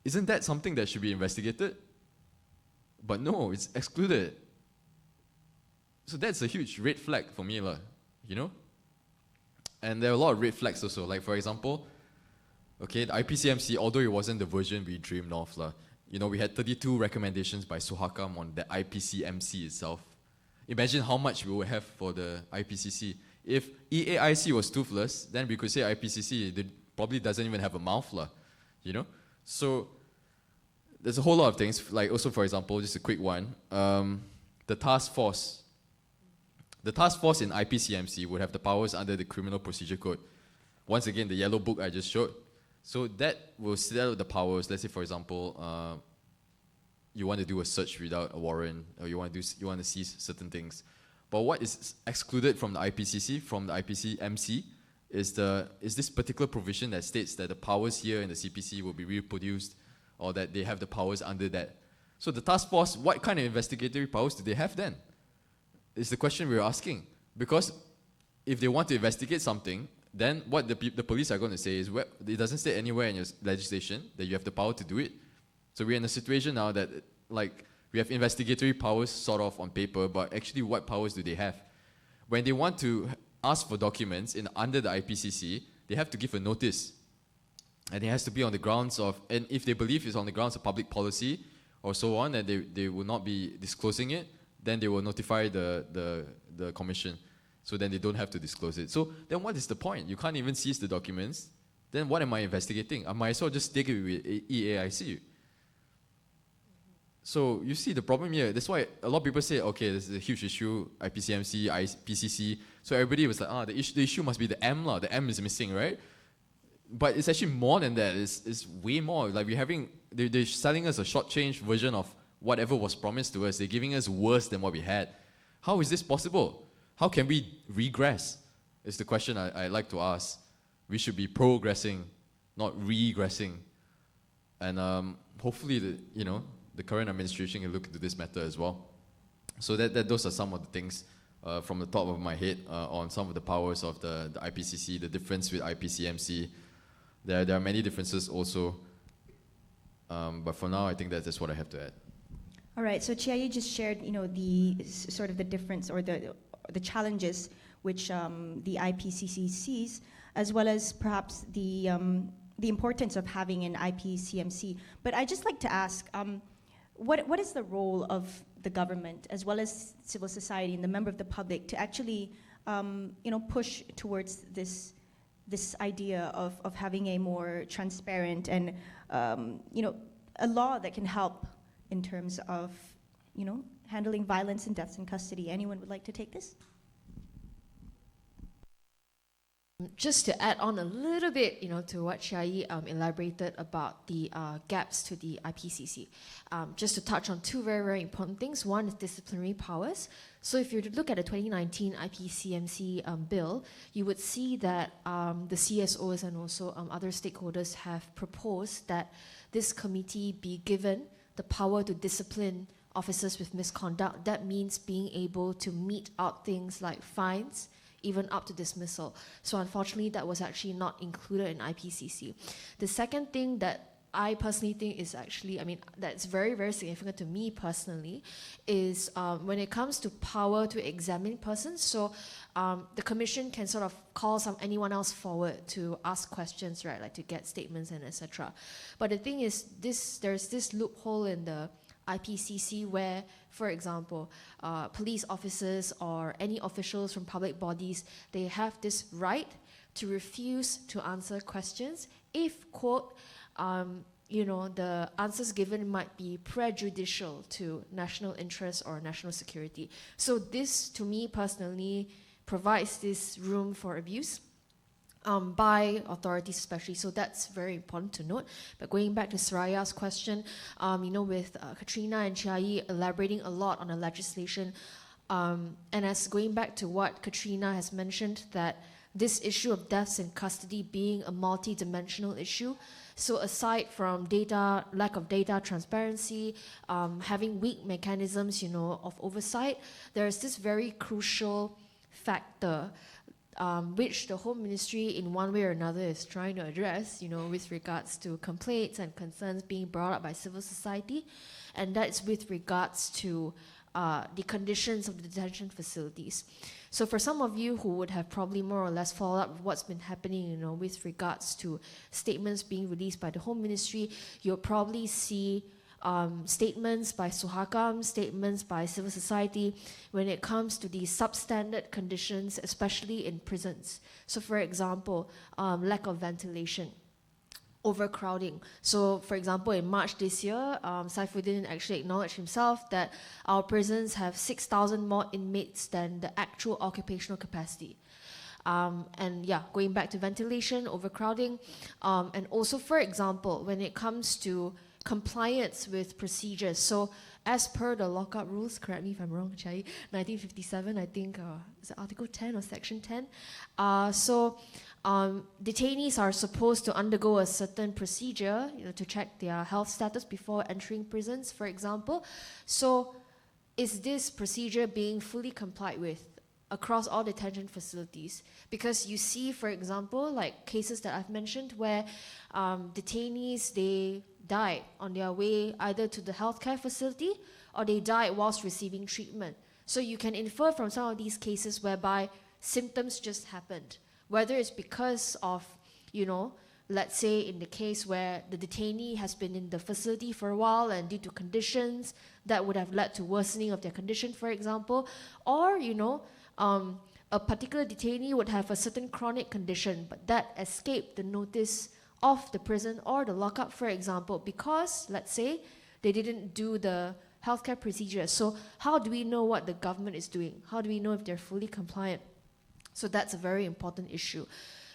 isn't that something that should be investigated? But no, it's excluded. So that's a huge red flag for me, And there are a lot of red flags also. Like for example, okay, the IPCMC, although it wasn't the version we dreamed of, we had 32 recommendations by Suhakam on the IPCMC itself. Imagine how much we would have for the IPCC. If EAIC was toothless, then we could say IPCC probably doesn't even have a mouth, So there's a whole lot of things. Like also, for example, just a quick one, the task force. The task force in IPCMC would have the powers under the Criminal Procedure Code. Once again, the yellow book I just showed. So that will set out the powers. Let's say, for example, you want to do a search without a warrant, or you want to seize certain things. But what is excluded from the IPCC, from the IPCMC, is this particular provision that states that the powers here in the CPC will be reproduced, or that they have the powers under that. So the task force, what kind of investigatory powers do they have then? Is the question we're asking. Because if they want to investigate something, then what the police are going to say is, it doesn't state anywhere in your legislation that you have the power to do it. So we're in a situation now that, we have investigatory powers sort of on paper, but actually what powers do they have? When they want to ask for documents under the IPCC, they have to give a notice. And it has to be on the grounds of, and if they believe it's on the grounds of public policy or so on, and they will not be disclosing it, then they will notify the commission. So then they don't have to disclose it. So then what is the point? You can't even seize the documents. Then what am I investigating? I might as well just take it with EAIC. So you see the problem here. That's why a lot of people say, okay, this is a huge issue, IPCMC, IPCC. So everybody was like, the issue must be the M lah. The M is missing, right? But it's actually more than that. It's way more. Like they're selling us a short-change version of whatever was promised to us. They're giving us worse than what we had. How is this possible? How can we regress? It's the question I like to ask. We should be progressing, not regressing. And hopefully, the current administration can look into this matter as well. So those are some of the things from the top of my head on some of the powers of the IPCC, the difference with IPCMC. There are many differences also, but for now, I think that's what I have to add. All right, so Chiayi just shared, the sort of the difference or the challenges which the IPCC sees, as well as perhaps the importance of having an IPCMC. But I'd just like to ask, what is the role of the government, as well as civil society and the member of the public, to actually, push towards this idea of having a more transparent and, a law that can help in terms of, handling violence and deaths in custody? Anyone would like to take this? Just to add on a little bit, to what Chiayi elaborated about the gaps to the IPCC. Just to touch on two very, very important things. One is disciplinary powers. So if you were to look at the 2019 IPCMC bill, you would see that the CSOs and also other stakeholders have proposed that this committee be given the power to discipline officers with misconduct. That means being able to mete out things like fines, even up to dismissal. So unfortunately, that was actually not included in IPCC. The second thing that I personally think is actually, that's very, very significant to me personally, is when it comes to power to examine persons. So the commission can sort of call anyone else forward to ask questions, right, like to get statements and etc. But the thing is, there's this loophole in the IPCC where, for example, police officers or any officials from public bodies, they have this right to refuse to answer questions if, quote, the answers given might be prejudicial to national interest or national security. So this, to me personally, provides this room for abuse by authorities especially. So that's very important to note. But going back to Saraya's question, with Katrina and Chiayi elaborating a lot on the legislation, and as going back to what Katrina has mentioned, that this issue of deaths in custody being a multi-dimensional issue, so aside from lack of data transparency, having weak mechanisms, of oversight, there's this very crucial factor which the Home Ministry in one way or another is trying to address, with regards to complaints and concerns being brought up by civil society, and that's with regards to the conditions of the detention facilities. So for some of you who would have probably more or less followed up with what's been happening, with regards to statements being released by the Home Ministry, you'll probably see statements by Suhakam, statements by civil society when it comes to the substandard conditions, especially in prisons. So for example, lack of ventilation, overcrowding. So for example, in March this year, Saifuddin actually acknowledged himself that our prisons have 6,000 more inmates than the actual occupational capacity. Going back to ventilation, overcrowding, and also, for example, when it comes to compliance with procedures. So as per the lockup rules, correct me if I'm wrong, Chiayi, 1957, I think, is it Article 10 or Section 10? Detainees are supposed to undergo a certain procedure, to check their health status before entering prisons, for example. So is this procedure being fully complied with across all detention facilities? Because you see, for example, like cases that I've mentioned where detainees, they died on their way either to the healthcare facility or they died whilst receiving treatment. So you can infer from some of these cases whereby symptoms just happened, whether it's because of, let's say in the case where the detainee has been in the facility for a while and due to conditions that would have led to worsening of their condition, for example, or, a particular detainee would have a certain chronic condition, but that escaped the notice of the prison or the lockup, for example, because, let's say, they didn't do the healthcare procedure. So how do we know what the government is doing? How do we know if they're fully compliant? So that's a very important issue.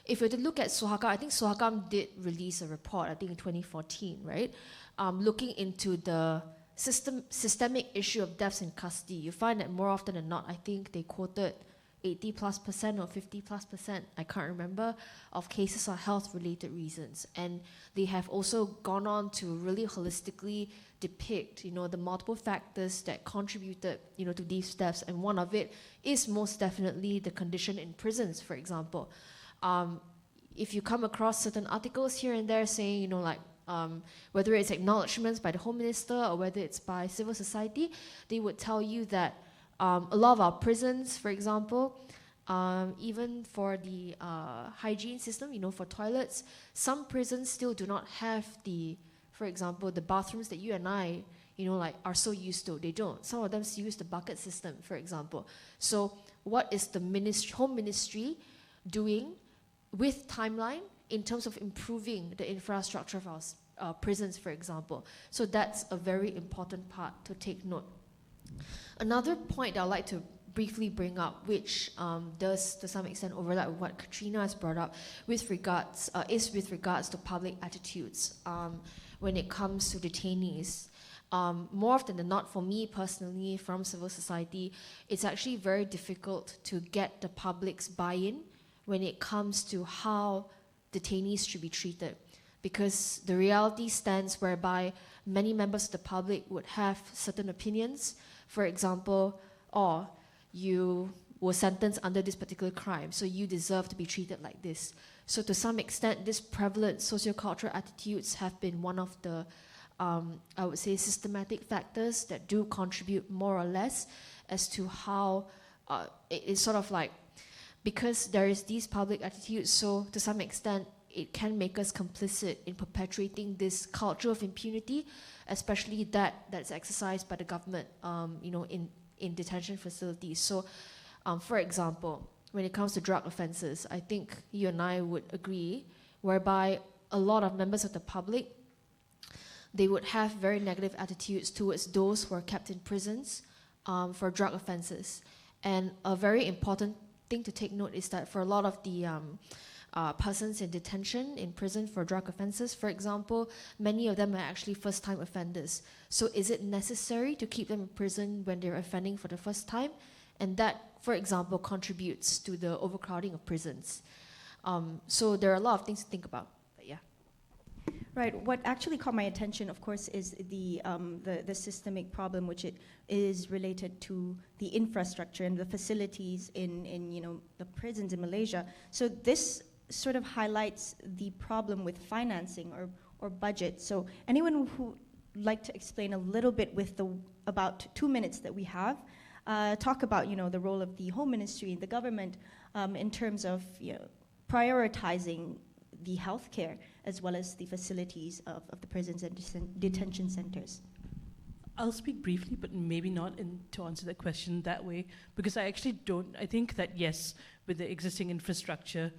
If we were to look at Suhakam, I think Suhakam did release a report, I think in 2014, right? Looking into the systemic issue of deaths in custody. You find that more often than not, I think they quoted 80+% or 50+%, I can't remember, of cases are health-related reasons. And they have also gone on to really holistically depict, the multiple factors that contributed, to these deaths. And one of it is most definitely the condition in prisons, for example. if you come across certain articles here and there saying, you know, like, whether it's acknowledgements by the Home Minister or whether it's by civil society, they would tell you that a lot of our prisons, for example, even for the hygiene system, you know, for toilets, some prisons still do not have the, for example, the bathrooms that you and I, you know, like, are so used to. They don't. Some of them still use the bucket system, for example. So what is the Home Ministry doing with timeline in terms of improving the infrastructure of our prisons, for example? So that's a very important part to take note. Another point I'd like to briefly bring up, which does to some extent overlap with what Katrina has brought up, is with regards to public attitudes when it comes to detainees. More often than not, for me personally, from civil society, it's actually very difficult to get the public's buy-in when it comes to how detainees should be treated. Because the reality stands whereby many members of the public would have certain opinions. For example, you were sentenced under this particular crime, so you deserve to be treated like this. So to some extent, these prevalent sociocultural attitudes have been one of the I would say systematic factors that do contribute more or less as to how it's sort of like, because there is these public attitudes, so to some extent it can make us complicit in perpetuating this culture of impunity, especially that's exercised by the government, you know, in detention facilities. So, for example, when it comes to drug offences, I think you and I would agree, whereby a lot of members of the public, they would have very negative attitudes towards those who are kept in prisons for drug offences. And a very important thing to take note is that for a lot of the persons in detention, in prison for drug offences, for example, many of them are actually first-time offenders. So is it necessary to keep them in prison when they're offending for the first time? And that, for example, contributes to the overcrowding of prisons. So there are a lot of things to think about. Right. What actually caught my attention, of course, is the systemic problem, which it is related to the infrastructure and the facilities in you know, the prisons in Malaysia. So this sort of highlights the problem with financing or budget. So anyone who would like to explain a little bit with the about 2 minutes that we have, talk about, you know, the role of the Home Ministry and the government in terms of, you know, prioritizing the healthcare as well as the facilities of the prisons and detention centers. I'll speak briefly, but maybe not to answer that question that way, because I actually don't. I think that yes, with the existing infrastructure,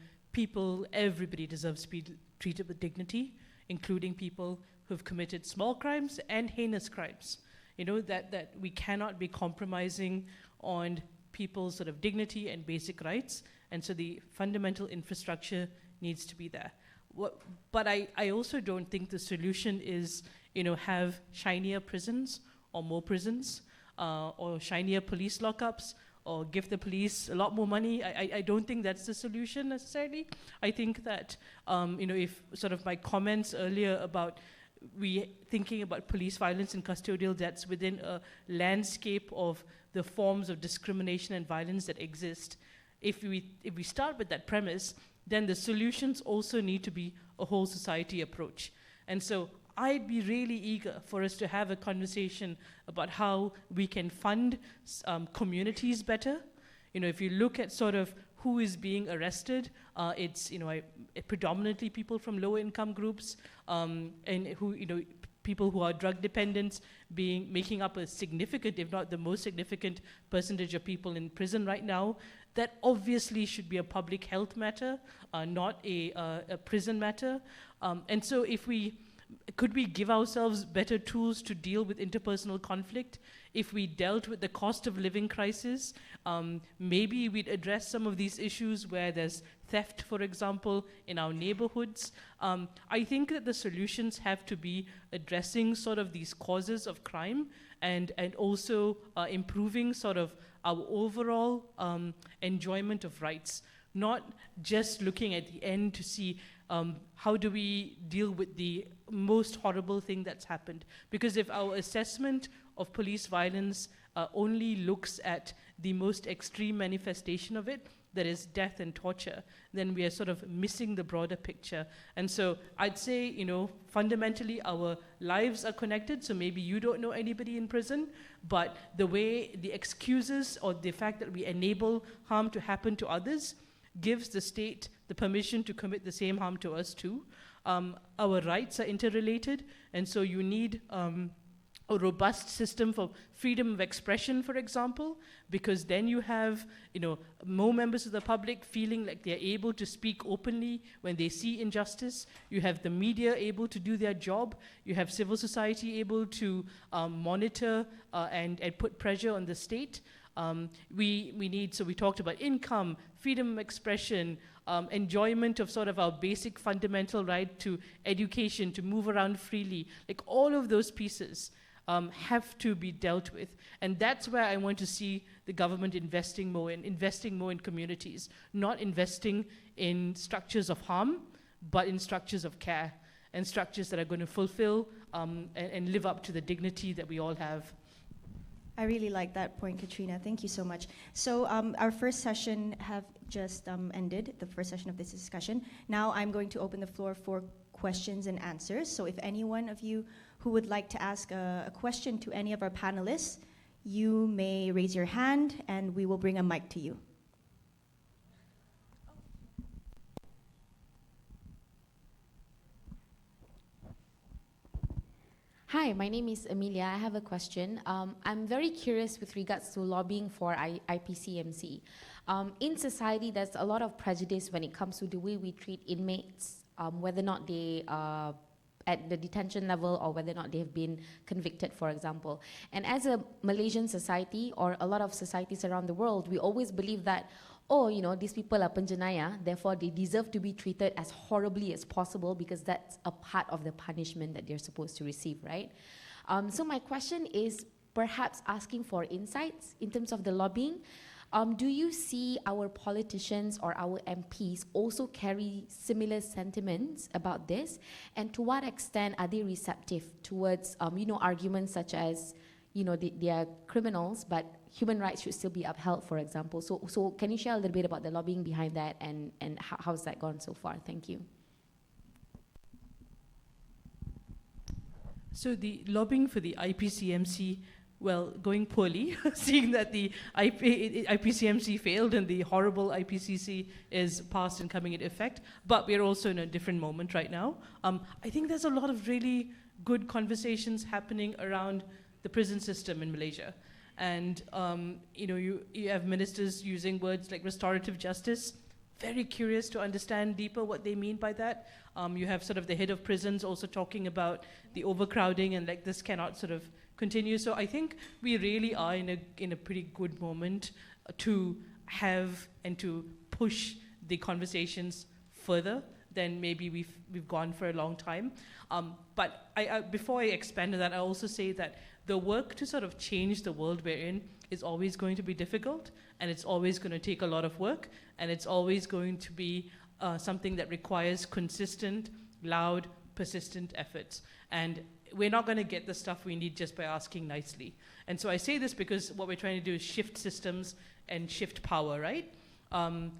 everybody deserves to be treated with dignity, including people who've committed small crimes and heinous crimes. You know, that we cannot be compromising on people's sort of dignity and basic rights, and so the fundamental infrastructure needs to be there. But I also don't think the solution is, you know, have shinier prisons or more prisons or shinier police lockups or give the police a lot more money. I don't think that's the solution necessarily. I think that, you know, if sort of my comments earlier about thinking about police violence and custodial deaths within a landscape of the forms of discrimination and violence that exist, if we start with that premise, then the solutions also need to be a whole society approach. And so I'd be really eager for us to have a conversation about how we can fund communities better. You know, if you look at sort of who is being arrested, it's, you know, predominantly people from lower income groups, and who, you know, people who are drug dependents making up a significant, if not the most significant percentage of people in prison right now. That obviously should be a public health matter, not a prison matter. And so could we give ourselves better tools to deal with interpersonal conflict? If we dealt with the cost of living crisis, maybe we'd address some of these issues where there's theft, for example, in our neighborhoods. I think that the solutions have to be addressing sort of these causes of crime and also improving sort of our overall enjoyment of rights, not just looking at the end to see how do we deal with the most horrible thing that's happened. Because if our assessment of police violence only looks at the most extreme manifestation of it, there is death and torture, then we are sort of missing the broader picture. And so I'd say, you know, fundamentally our lives are connected, so maybe you don't know anybody in prison, but the way the excuses or the fact that we enable harm to happen to others gives the state the permission to commit the same harm to us too. Our rights are interrelated, and so you need a robust system for freedom of expression, for example, because then you have, you know, more members of the public feeling like they're able to speak openly when they see injustice. You have the media able to do their job. You have civil society able to monitor and put pressure on the state. We need, so we talked about income, freedom of expression, enjoyment of sort of our basic fundamental right to education, to move around freely. Like all of those pieces have to be dealt with. And that's where I want to see the government investing more in communities, not investing in structures of harm, but in structures of care and structures that are going to fulfill and live up to the dignity that we all have. I really like that point, Katrina. Thank you so much. So our first session have just ended, the first session of this discussion. Now I'm going to open the floor for questions and answers. So if any one of you who would like to ask a question to any of our panelists, you may raise your hand and we will bring a mic to you. Hi, my name is Amelia. I have a question. I'm very curious with regards to lobbying for IPCMC. In society, there's a lot of prejudice when it comes to the way we treat inmates, whether or not they are at the detention level or whether or not they have been convicted, for example. And as a Malaysian society or a lot of societies around the world, we always believe that, oh, you know, these people are penjenaya, therefore they deserve to be treated as horribly as possible because that's a part of the punishment that they're supposed to receive, right? So my question is perhaps asking for insights in terms of the lobbying. Do you see our politicians or our MPs also carry similar sentiments about this? And to what extent are they receptive towards, you know, arguments such as, you know, they are criminals, but human rights should still be upheld, for example. So can you share a little bit about the lobbying behind that and how's that gone so far? Thank you. So the lobbying for the IPCMC, well, going poorly, seeing that the IPCMC failed and the horrible IPCC is passed and coming into effect, but we're also in a different moment right now. I think there's a lot of really good conversations happening around the prison system in Malaysia. And you know, you have ministers using words like restorative justice, very curious to understand deeper what they mean by that. You have sort of the head of prisons also talking about the overcrowding and like this cannot sort of continue. So I think we really are in a pretty good moment to have and to push the conversations further than maybe we've gone for a long time. But before I expand on that, I also say that the work to sort of change the world we're in is always going to be difficult, and it's always going to take a lot of work, and it's always going to be something that requires consistent, loud, persistent efforts. And we're not going to get the stuff we need just by asking nicely. And so I say this because what we're trying to do is shift systems and shift power, right?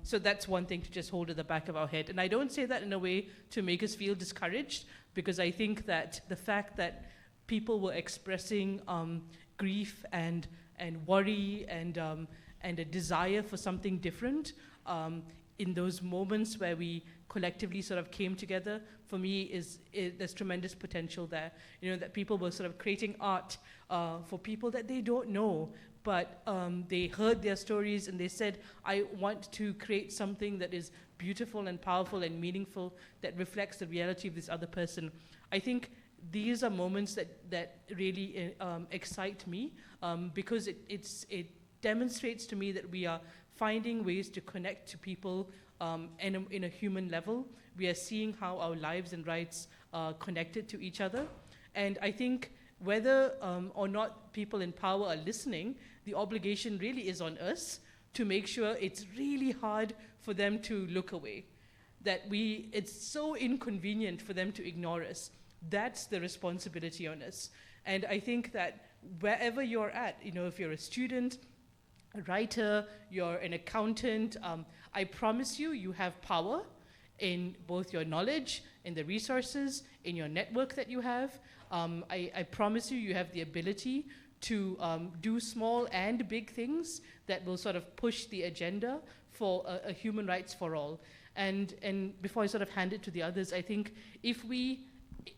So that's one thing to just hold at the back of our head. And I don't say that in a way to make us feel discouraged, because I think that the fact that people were expressing grief and worry and a desire for something different in those moments where we collectively sort of came together, for me, there's tremendous potential there. You know, that people were sort of creating art for people that they don't know, but they heard their stories and they said, I want to create something that is beautiful and powerful and meaningful that reflects the reality of this other person. I think these are moments that really excite me because it demonstrates to me that we are finding ways to connect to people in a human level. We are seeing how our lives and rights are connected to each other. And I think whether or not people in power are listening, the obligation really is on us to make sure it's really hard for them to look away, that it's so inconvenient for them to ignore us. That's the responsibility on us. And I think that wherever you're at, you know, if you're a student, a writer, you're an accountant, I promise you, you have power in both your knowledge, in the resources, in your network that you have. I promise you, you have the ability to do small and big things that will sort of push the agenda for a human rights for all. And before I sort of hand it to the others, I think if we,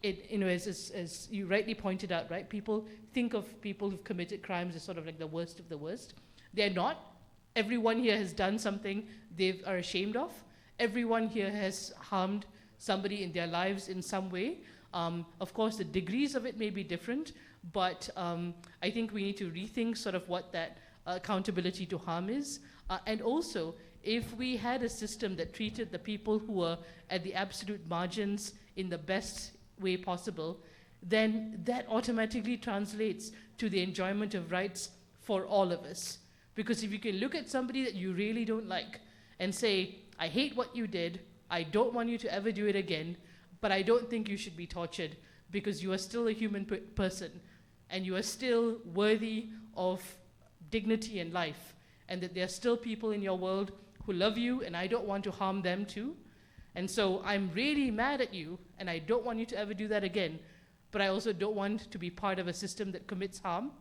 as you rightly pointed out, right, people think of people who've committed crimes as sort of like the worst of the worst. They're not. Everyone here has done something they are ashamed of. Everyone here has harmed somebody in their lives in some way. Of course, the degrees of it may be different, but I think we need to rethink sort of what that accountability to harm is. And also, if we had a system that treated the people who are at the absolute margins in the best way possible, then that automatically translates to the enjoyment of rights for all of us. Because if you can look at somebody that you really don't like and say, I hate what you did, I don't want you to ever do it again, but I don't think you should be tortured because you are still a human person and you are still worthy of dignity and life, and that there are still people in your world who love you and I don't want to harm them too. And so I'm really mad at you and I don't want you to ever do that again, but I also don't want to be part of a system that commits harm.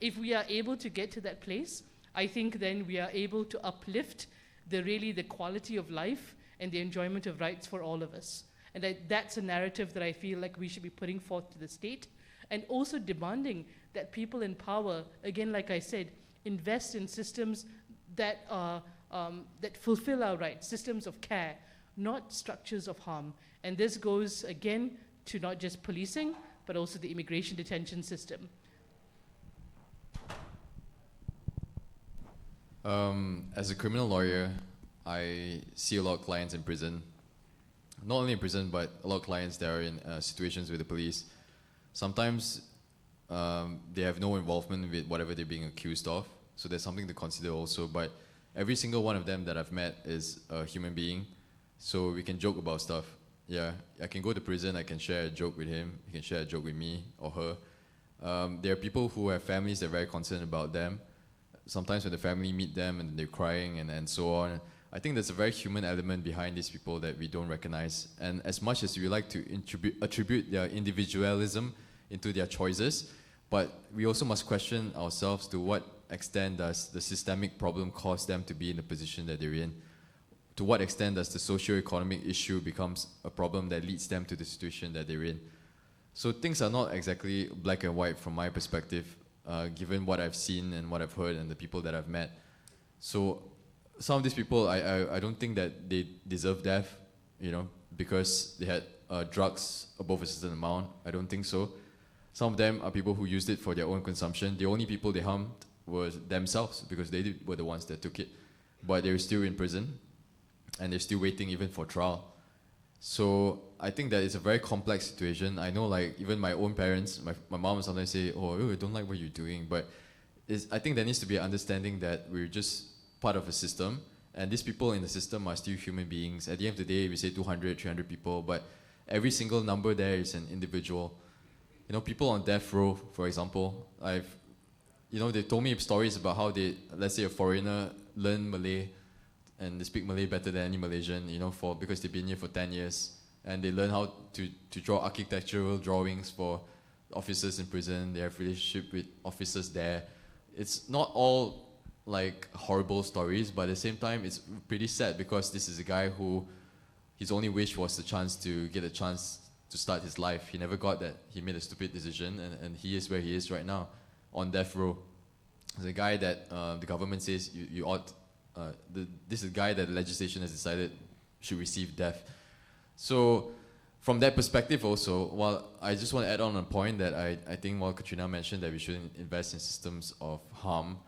If we are able to get to that place, I think then we are able to uplift the quality of life and the enjoyment of rights for all of us. And that's a narrative that I feel like we should be putting forth to the state, and also demanding that people in power, again, like I said, invest in systems that that fulfill our rights, systems of care, not structures of harm. And this goes, again, to not just policing, but also the immigration detention system. As a criminal lawyer, I see a lot of clients in prison. Not only in prison, but a lot of clients that are in situations with the police. Sometimes they have no involvement with whatever they're being accused of, so there's something to consider also. But every single one of them that I've met is a human being, so we can joke about stuff. Yeah, I can go to prison, I can share a joke with him, he can share a joke with me or her. There are people who have families that are very concerned about them. Sometimes when the family meet them and they're crying and so on. I think there's a very human element behind these people that we don't recognize. And as much as we like to attribute their individualism into their choices, but we also must question ourselves to what extent does the systemic problem cause them to be in the position that they're in? To what extent does the socio-economic issue becomes a problem that leads them to the situation that they're in? So things are not exactly black and white from my perspective, given what I've seen and what I've heard and the people that I've met. So some of these people, I don't think that they deserve death, because they had drugs above a certain amount. I don't think so. Some of them are people who used it for their own consumption. The only people they harmed were themselves because they were the ones that took it. But they're still in prison and they're still waiting even for trial. So I think that it's a very complex situation. I know, like, even my own parents, my mom sometimes say, oh, I don't like what you're doing. But I think there needs to be an understanding that we're just part of a system, and these people in the system are still human beings. At the end of the day, we say 200, 300 people, but every single number there is an individual. People on death row, for example, they told me stories about how let's say a foreigner learn Malay, and they speak Malay better than any Malaysian, because they've been here for 10 years, and they learn how to draw architectural drawings for officers in prison. They have relationship with officers there. It's not all like horrible stories, but at the same time, it's pretty sad because this is a guy who his only wish was to get a chance to start his life. He never got that. He made a stupid decision, and he is where he is right now, on death row. There's a guy that the government says you ought. This is a guy that the legislation has decided should receive death. So, from that perspective, also, while I just want to add on a point that I think while Katrina mentioned that we shouldn't invest in systems of harm,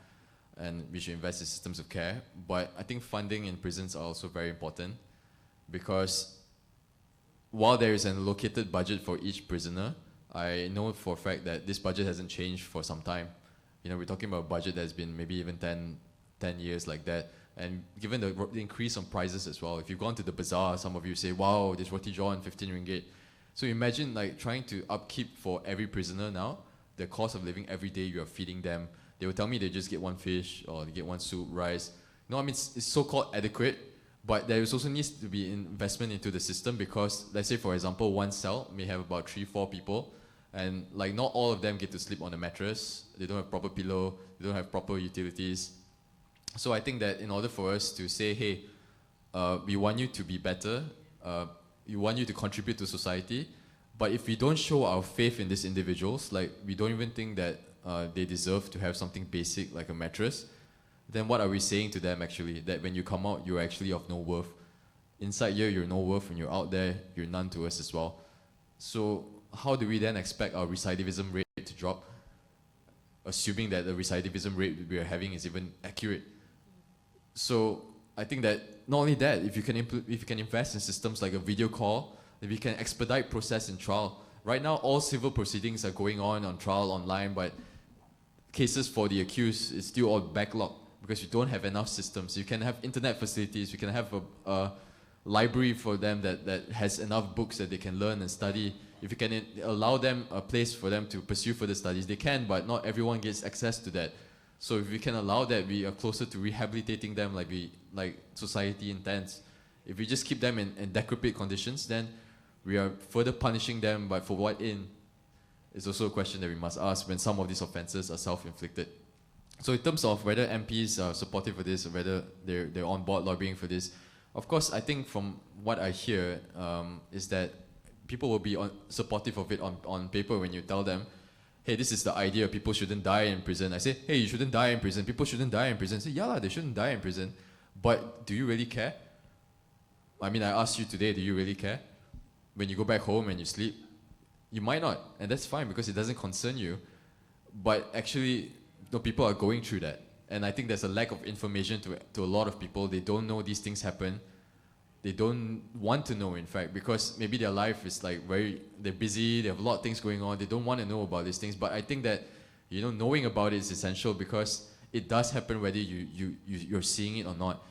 and we should invest in systems of care. But I think funding in prisons are also very important, because while there is an allocated budget for each prisoner, I know for a fact that this budget hasn't changed for some time. We're talking about a budget that's been maybe even 10 years like that. And given the increase on prices as well, if you've gone to the bazaar, some of you say, wow, this roti john, 15 ringgit. So imagine like trying to upkeep for every prisoner now, the cost of living every day you are feeding them, They will tell me they just get one fish or they get one soup, rice. No, I mean, it's so-called adequate, but there also needs to be investment into the system because, let's say, for example, one cell may have about 3-4 people, and like not all of them get to sleep on a mattress. They don't have proper pillow, they don't have proper utilities. So I think that in order for us to say, hey, we want you to be better, we want you to contribute to society, but if we don't show our faith in these individuals, like we don't even think that they deserve to have something basic like a mattress, then what are we saying to them actually? That when you come out, you're actually of no worth. Inside here, you're no worth, and you're out there, you're none to us as well. So how do we then expect our recidivism rate to drop, assuming that the recidivism rate we are having is even accurate? So I think that not only that, if you can invest in systems like a video call, if you can expedite process in trial. Right now, all civil proceedings are going on trial online, but cases for the accused is still all backlogged because you don't have enough systems. You can have internet facilities, you can have a library for them that has enough books that they can learn and study. If you can allow them a place for them to pursue further studies, they can, but not everyone gets access to that. So if we can allow that, we are closer to rehabilitating them like society intends. If we just keep them in decrepit conditions, then we are further punishing them, but for what end? It's also a question that we must ask when some of these offences are self-inflicted. So in terms of whether MPs are supportive of this, or whether they're on board lobbying for this, of course, I think from what I hear is that people will be supportive of it on paper when you tell them, hey, this is the idea, people shouldn't die in prison. I say, hey, you shouldn't die in prison, people shouldn't die in prison. I say, yeah, they shouldn't die in prison. But do you really care? I mean, I asked you today, do you really care? When you go back home and you sleep, you might not, and that's fine because it doesn't concern you. But actually, people are going through that. And I think there's a lack of information to a lot of people. They don't know these things happen. They don't want to know, in fact, because maybe their life is like they're busy, they have a lot of things going on, they don't want to know about these things. But I think that, knowing about it is essential because it does happen whether you're seeing it or not.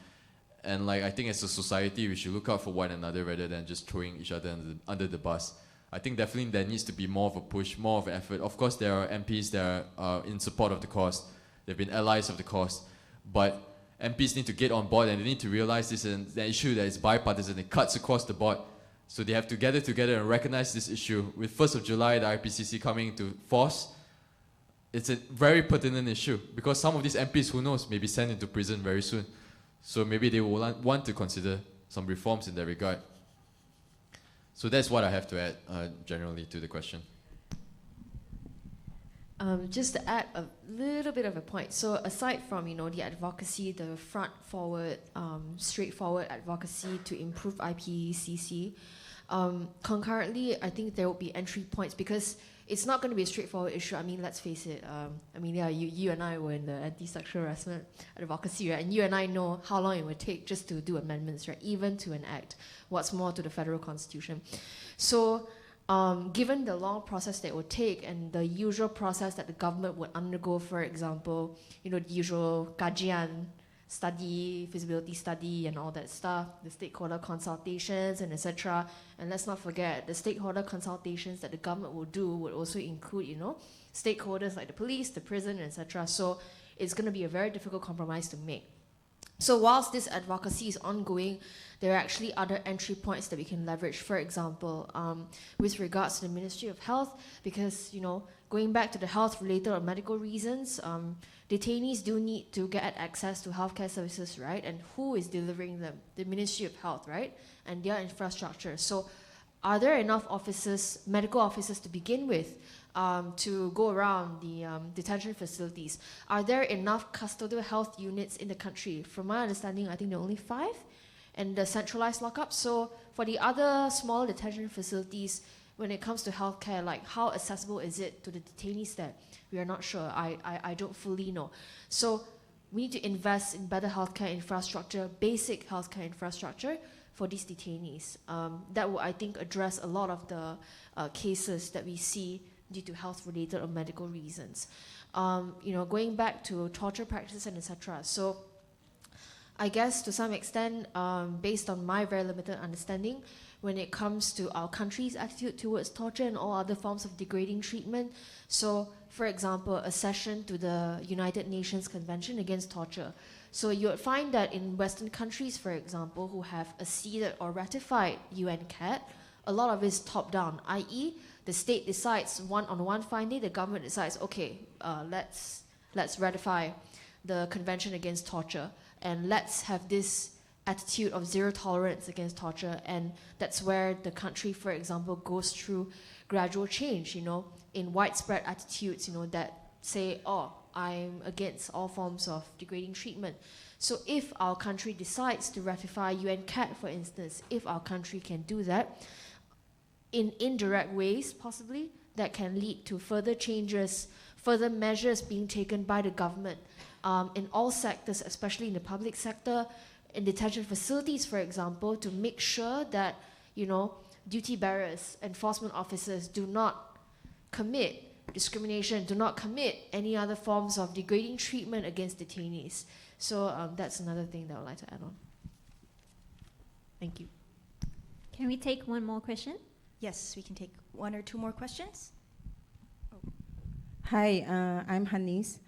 And I think as a society, we should look out for one another rather than just throwing each other under the bus. I think definitely there needs to be more of a push, more of an effort. Of course, there are MPs that are in support of the cause. They've been allies of the cause. But MPs need to get on board and they need to realize this is an issue that is bipartisan. It cuts across the board. So they have to gather together and recognize this issue. With 1st of July, the IPCC coming into force, it's a very pertinent issue because some of these MPs, who knows, may be sent into prison very soon. So maybe they will want to consider some reforms in that regard. So that's what I have to add generally to the question. Just to add a little bit of a point. So aside from the advocacy, the front-forward, straightforward advocacy to improve IPCC, concurrently, I think there will be entry points because it's not going to be a straightforward issue. I mean, let's face it. You and I were in the anti-sexual harassment advocacy, right? And you and I know how long it would take just to do amendments, right? Even to enact what's more to the federal constitution. So, given the long process that it would take and the usual process that the government would undergo, for example, the usual kajian study, feasibility study and all that stuff, the stakeholder consultations and etc. And let's not forget, the stakeholder consultations that the government will do would also include, stakeholders like the police, the prison, etc. So it's going to be a very difficult compromise to make. So whilst this advocacy is ongoing, there are actually other entry points that we can leverage. For example, with regards to the Ministry of Health, because, going back to the health-related or medical reasons, detainees do need to get access to healthcare services, right? And who is delivering them? The Ministry of Health, right? And their infrastructure. So are there enough officers, medical officers to begin with, to go around the detention facilities? Are there enough custodial health units in the country? From my understanding, I think there are only 5, and the centralized lockup. So for the other small detention facilities, when it comes to healthcare, how accessible is it to the detainees there? We are not sure. I don't fully know. So we need to invest in better healthcare infrastructure, basic healthcare infrastructure for these detainees. That will, I think, address a lot of the cases that we see due to health-related or medical reasons. Going back to torture practices and etc. So I guess to some extent, based on my very limited understanding, when it comes to our country's attitude towards torture and all other forms of degrading treatment. So, for example, accession to the United Nations Convention Against Torture. So you would find that in Western countries, for example, who have acceded or ratified UNCAT, a lot of it is top-down, i.e., the state decides on one fine day, the government decides, okay, let's ratify the Convention Against Torture, and let's have this attitude of zero tolerance against torture. And that's where the country, for example, goes through gradual change, in widespread attitudes, that say, oh, I'm against all forms of degrading treatment. So if our country decides to ratify UNCAT, for instance, if our country can do that, in indirect ways, possibly, that can lead to further changes, further measures being taken by the government in all sectors, especially in the public sector, in detention facilities, for example, to make sure that, duty bearers, enforcement officers do not commit discrimination, do not commit any other forms of degrading treatment against detainees. So that's another thing that I would like to add on. Thank you. Can we take one more question? Yes, we can take one or two more questions. Hi, I'm Hanis.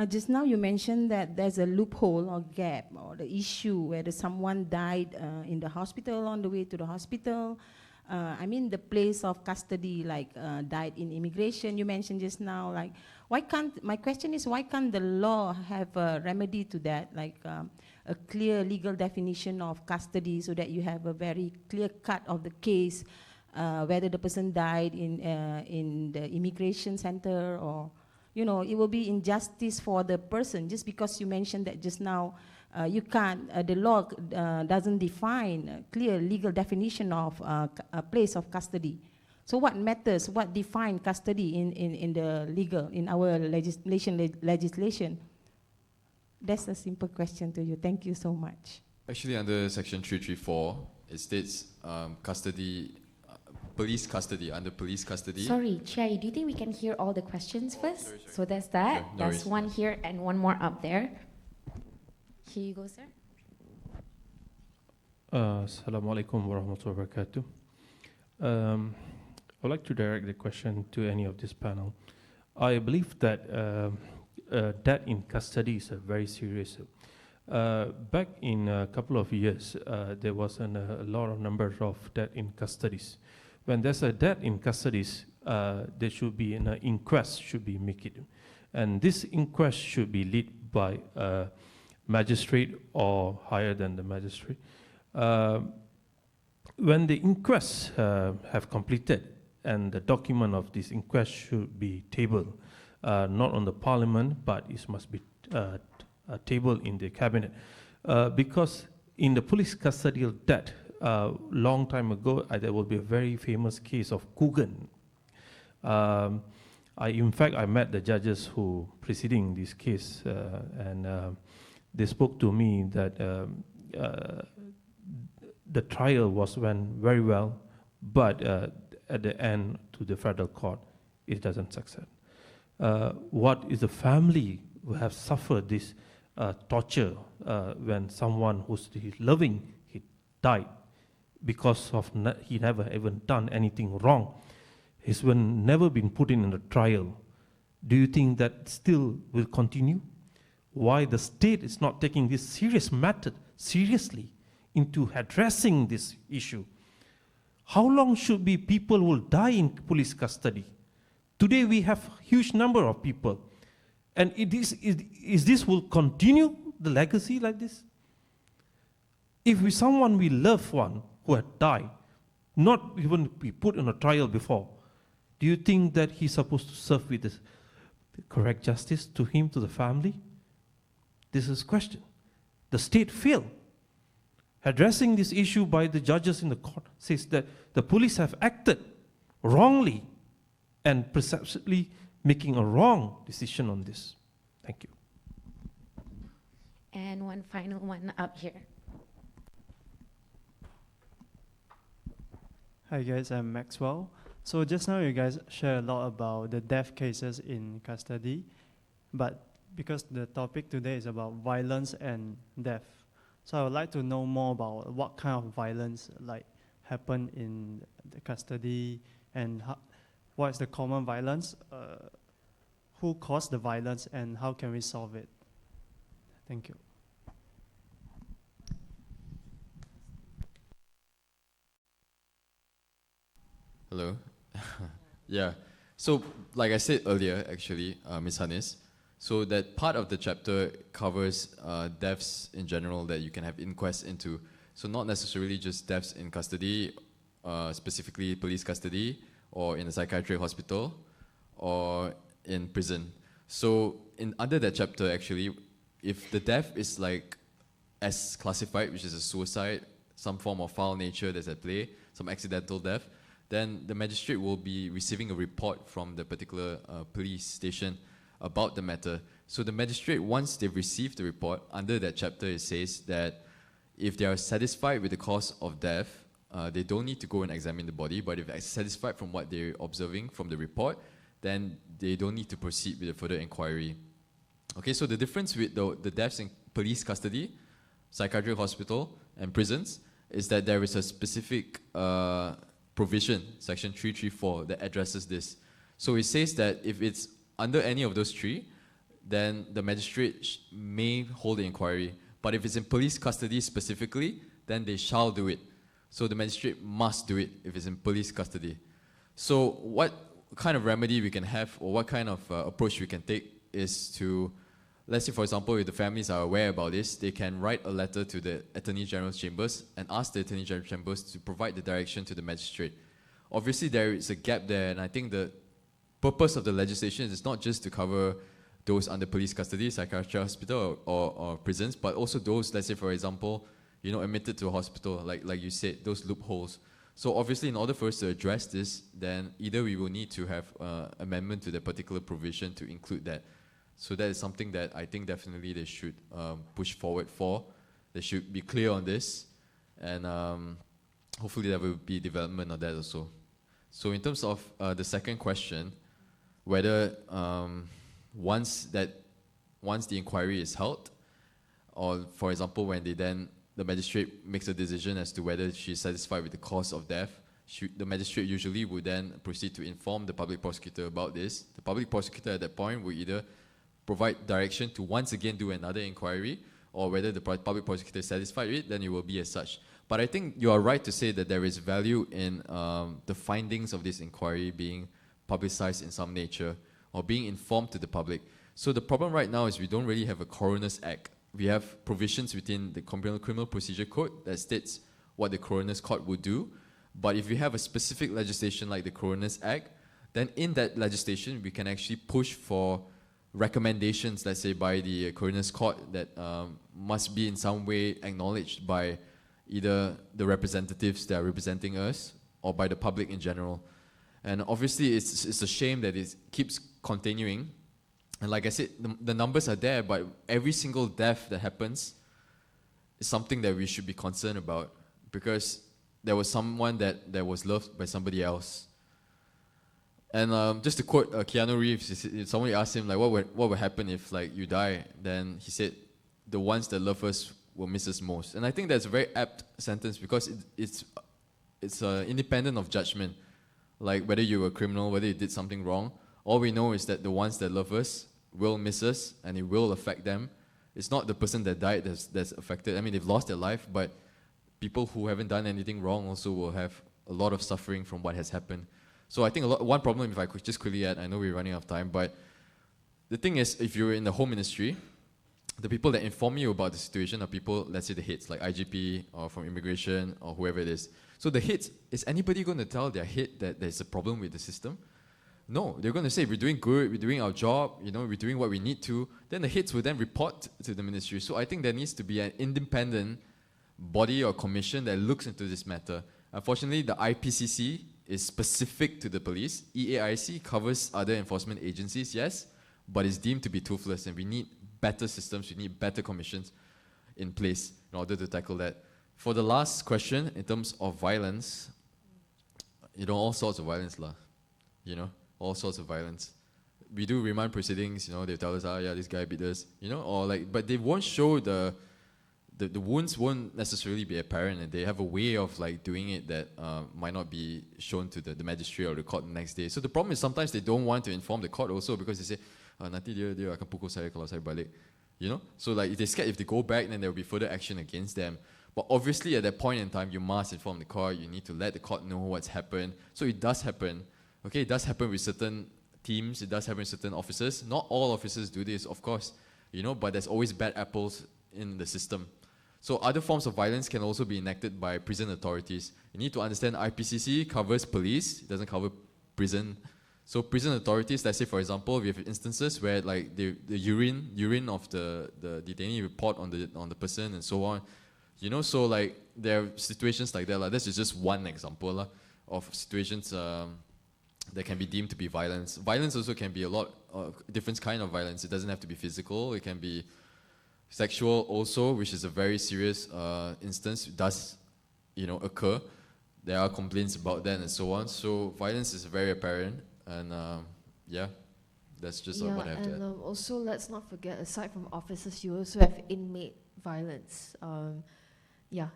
Just now you mentioned that there's a loophole or gap or the issue where someone died in the hospital, on the way to the hospital. The place of custody, like died in immigration, you mentioned just now. Like, my question is, why can't the law have a remedy to that, like a clear legal definition of custody so that you have a very clear cut of the case, whether the person died in the immigration center or, it will be injustice for the person just because you mentioned that just now. You can't, the law doesn't define a clear legal definition of a place of custody. So what matters, what defines custody in the legal, in our legislation? That's a simple question to you. Thank you so much. Actually, under Section 334, it states custody, police custody, under police custody. Sorry, Chai, do you think we can hear all the questions first? Sorry. So that's that. Sure, no There's worries. one here and one more up there. Here you go, sir. Assalamu alaikum wa rahmatullahi wa barakatuh. I would like to direct the question to any of this panel. I believe that death in custody is a very serious. Back in a couple of years, there was a lot of number of death in custodies. When there's a death in custodies, there should be an inquest should be made, and this inquest should be led by magistrate or higher than the magistrate. When the inquests have completed, and the document of this inquest should be tabled, not on the parliament, but it must be tabled in the cabinet. Because in the police custodial death, long time ago, there will be a very famous case of Coogan. In fact, I met the judges who preceding this case, and they spoke to me that the trial went very well, but at the end to the federal court, it doesn't succeed. What is the family who have suffered this torture when someone who's loving, he died because of he never even done anything wrong. He's never been put in a trial. Do you think that still will continue? Why the state is not taking this serious matter seriously into addressing this issue? How long should be people will die in police custody? Today we have huge number of people, and is this will continue the legacy like this? If someone we love one who had died, not even be put in a trial before, do you think that he's supposed to serve with the correct justice to him, to the family? This is question. The state failed. Addressing this issue by the judges in the court says that the police have acted wrongly and perceptually making a wrong decision on this. Thank you. And one final one up here. Hi guys, I'm Maxwell. So just now you guys share a lot about the death cases in custody, but because the topic today is about violence and death, so I would like to know more about what kind of violence happen in the custody, and what is the common violence, who caused the violence, and how can we solve it? Thank you. Hello. Yeah. So, like I said earlier, actually, Ms. Hannes, so that part of the chapter covers deaths in general that you can have inquests into. So not necessarily just deaths in custody, specifically police custody, or in a psychiatric hospital, or in prison. So under that chapter, actually, if the death is like as classified, which is a suicide, some form of foul nature that's at play, some accidental death, then the magistrate will be receiving a report from the particular police station about the matter. So the magistrate, once they've received the report, under that chapter it says that if they are satisfied with the cause of death, they don't need to go and examine the body, but if they're satisfied from what they're observing from the report, then they don't need to proceed with a further inquiry. Okay, so the difference with the deaths in police custody, psychiatric hospital, and prisons is that there is a specific provision, section 334, that addresses this. So it says that if it's under any of those three, then the magistrate may hold the inquiry. But if it's in police custody specifically, then they shall do it. So the magistrate must do it if it's in police custody. So what kind of remedy we can have, or what kind of approach we can take is to, let's say for example, if the families are aware about this, they can write a letter to the Attorney General's chambers and ask the Attorney General's chambers to provide the direction to the magistrate. Obviously there is a gap there, and I think the purpose of the legislation is not just to cover those under police custody, psychiatric hospital or prisons, but also those, let's say for example, admitted to a hospital, like you said, those loopholes. So obviously in order for us to address this, then either we will need to have amendment to the particular provision to include that. So that is something that I think definitely they should push forward for. They should be clear on this, and hopefully there will be development on that also. So in terms of the second question, whether once the inquiry is held, or for example when the magistrate makes a decision as to whether she's satisfied with the cause of death, the magistrate usually would then proceed to inform the public prosecutor about this. The public prosecutor at that point will either provide direction to once again do another inquiry, or whether the public prosecutor is satisfied with it, then it will be as such. But I think you are right to say that there is value in the findings of this inquiry being publicized in some nature, or being informed to the public. So the problem right now is we don't really have a coroner's act. We have provisions within the Criminal Procedure Code that states what the coroner's court would do. But if we have a specific legislation like the Coroner's Act, then in that legislation we can actually push for recommendations, let's say by the coroner's court, that must be in some way acknowledged by either the representatives that are representing us or by the public in general. And obviously it's a shame that it keeps continuing. And like I said, the numbers are there, but every single death that happens is something that we should be concerned about, because there was someone that was loved by somebody else. And just to quote Keanu Reeves, if somebody asked him like, what would happen if like you die? Then he said, the ones that love us will miss us most. And I think that's a very apt sentence, because it's independent of judgment. Like whether you were a criminal, whether you did something wrong, all we know is that the ones that love us will miss us, and it will affect them. It's not the person that died that's affected. I mean, they've lost their life, but people who haven't done anything wrong also will have a lot of suffering from what has happened. So I think one problem, if I could just quickly add, I know we're running out of time, but the thing is, if you're in the home ministry, the people that inform you about the situation are people, let's say the heads, like IGP or from immigration or whoever it is. So the heads, is anybody going to tell their head that there's a problem with the system? No, they're going to say, we're doing good, we're doing our job, we're doing what we need to. Then the heads will then report to the ministry. So I think there needs to be an independent body or commission that looks into this matter. Unfortunately, the IPCC is specific to the police. EAIC covers other enforcement agencies, yes, but it's deemed to be toothless, and we need better systems, we need better commissions in place in order to tackle that. For the last question, in terms of violence, all sorts of violence, all sorts of violence. We do remand proceedings, they tell us, yeah, this guy beat us, but they won't show the the wounds won't necessarily be apparent, and they have a way of like doing it that might not be shown to the magistrate or the court the next day. So the problem is sometimes they don't want to inform the court also because they say, nanti dia akan pukul saya kalau saya balik. You know? So like if they're scared if they go back, then there will be further action against them. But obviously at that point in time, you must inform the court, you need to let the court know what's happened. So it does happen. Okay, it does happen with certain teams, it does happen with certain officers. Not all officers do this, of course, you know, but there's always bad apples in the system. So other forms of violence can also be enacted by prison authorities. You need to understand IPCC covers police, it doesn't cover prison. So prison authorities, let's say for example, we have instances where like the urine of the detainee report on the person and so on. You know, so like there are situations like that. Like, this is just one example of situations that can be deemed to be violence. Violence also can be a lot of different kind of violence. It doesn't have to be physical. It can be sexual also, which is a very serious instance. It does, you know, occur. There are complaints about that and so on. So violence is very apparent, and yeah, that's just what I have to add. And also let's not forget, aside from officers, you also have inmate violence.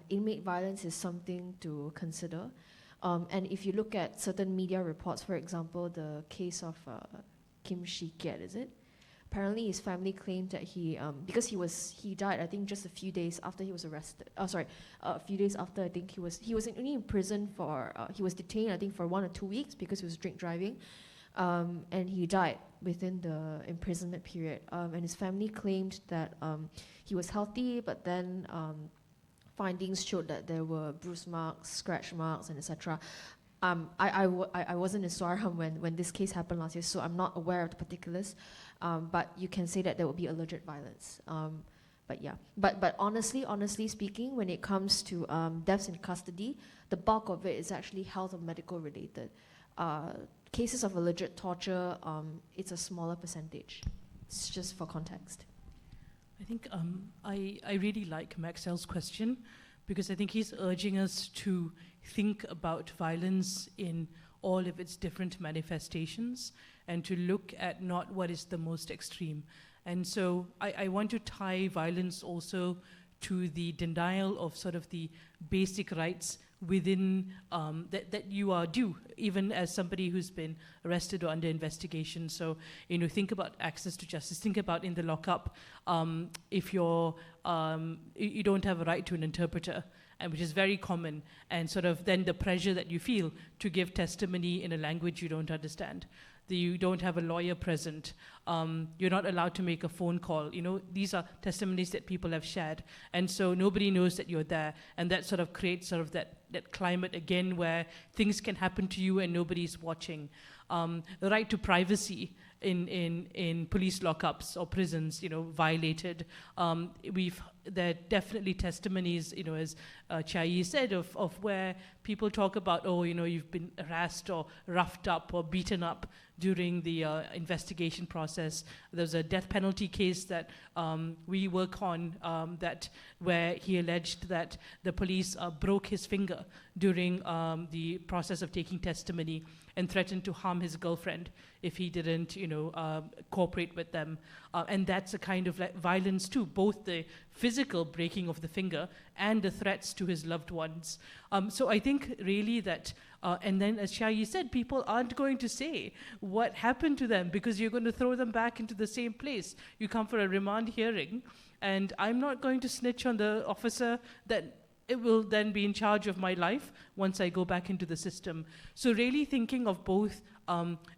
Inmate violence is something to consider. And if you look at certain media reports, for example, the case of Kim Shi-kiat, is it? Apparently his family claimed that because he died, I think just a few days after he was arrested. A few days after, I think he was only in prison for, he was detained, I think, for 1 or 2 weeks because he was drink driving. And he died within the imprisonment period. And his family claimed that he was healthy, but then findings showed that there were bruise marks, scratch marks, and etc. I wasn't in Swaram when this case happened last year, so I'm not aware of the particulars. But you can say that there will be alleged violence. But honestly speaking, when it comes to deaths in custody, the bulk of it is actually health or medical related. Cases of alleged torture, it's a smaller percentage. It's just for context. I think I really like Maxwell's question because I think he's urging us to think about violence in all of its different manifestations and to look at not what is the most extreme. And so I want to tie violence also to the denial of sort of the basic rights within that you are due, even as somebody who's been arrested or under investigation. So, you know, think about access to justice. Think about in the lockup, if you don't have a right to an interpreter, and which is very common, and sort of then the pressure that you feel to give testimony in a language you don't understand. You don't have a lawyer present. You're not allowed to make a phone call. You know, these are testimonies that people have shared. And so nobody knows that you're there. And that sort of creates sort of that climate again where things can happen to you and nobody's watching. The right to privacy in police lockups or prisons, you know, violated. There are definitely testimonies, you know, as Chai said, of where people talk about, oh, you know, you've been harassed or roughed up or beaten up during the investigation process. There's a death penalty case that we work on where he alleged that the police broke his finger during the process of taking testimony and threatened to harm his girlfriend if he didn't, you know, cooperate with them. And that's a kind of violence too, both the physical breaking of the finger and the threats to his loved ones. So I think really that, and then as Shai said, people aren't going to say what happened to them because you're going to throw them back into the same place. You come for a remand hearing, and I'm not going to snitch on the officer that it will then be in charge of my life once I go back into the system. So really thinking of both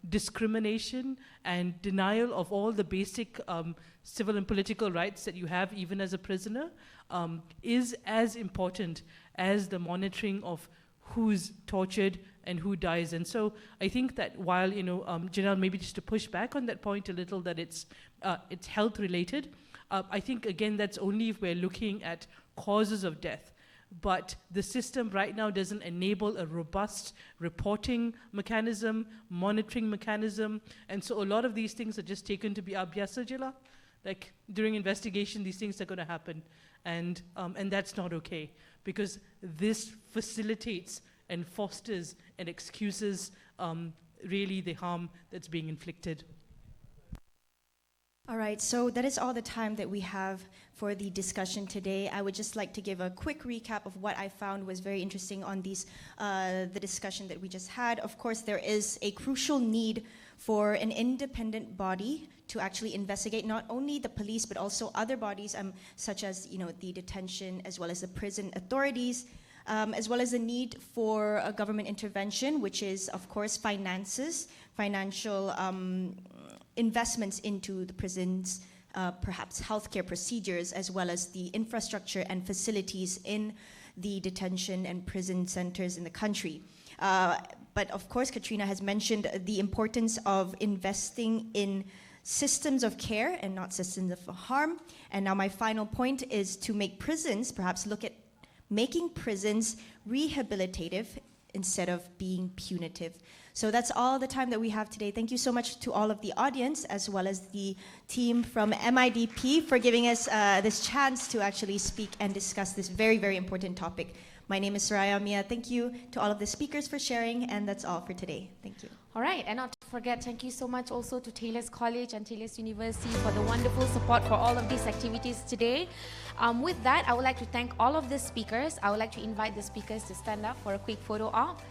discrimination and denial of all the basic civil and political rights that you have even as a prisoner is as important as the monitoring of who's tortured and who dies. And so I think that while, you know, Janelle, maybe just to push back on that point a little, that it's health related, I think again that's only if we're looking at causes of death. But the system right now doesn't enable a robust reporting mechanism, monitoring mechanism, and so a lot of these things are just taken to be biasa je lah. Like during investigation, these things are going to happen, and that's not okay because this facilitates and fosters and excuses really the harm that's being inflicted. All right, so that is all the time that we have for the discussion today. I would just like to give a quick recap of what I found was very interesting on the discussion that we just had. Of course, there is a crucial need for an independent body to actually investigate not only the police but also other bodies, such as the detention as well as the prison authorities, as well as the need for a government intervention, which is of course financial investments into the prisons, perhaps healthcare procedures, as well as the infrastructure and facilities in the detention and prison centers in the country. But of course, Katrina has mentioned the importance of investing in systems of care and not systems of harm. And now my final point is to make prisons, perhaps look at making prisons rehabilitative instead of being punitive. So that's all the time that we have today. Thank you so much to all of the audience as well as the team from MIDP for giving us this chance to actually speak and discuss this very, very important topic. My name is Soraya Mia. Thank you to all of the speakers for sharing, and that's all for today. Thank you. All right, and not to forget, thank you so much also to Taylor's College and Taylor's University for the wonderful support for all of these activities today. With that, I would like to thank all of the speakers. I would like to invite the speakers to stand up for a quick photo op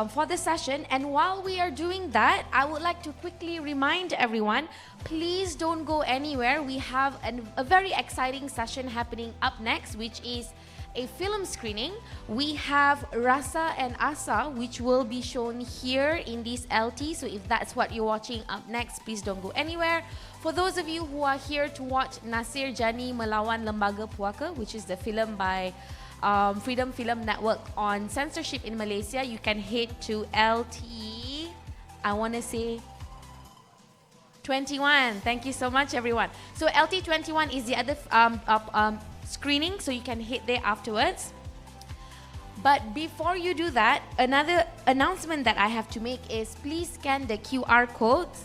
for the session. And while we are doing that, I would like to quickly remind everyone, please don't go anywhere. We have a very exciting session happening up next, which is a film screening. We have Rasa and Asa, which will be shown here in this LT. So if that's what you're watching up next, please don't go anywhere. For those of you who are here to watch Nasir Jani Melawan Lembaga Puaka, which is the film by Freedom Film Network on censorship in Malaysia, you can head to LT, I want to say 21. Thank you so much, everyone. So LT 21 is the other screening, so you can hit there afterwards. But before you do that, another announcement that I have to make is please scan the QR codes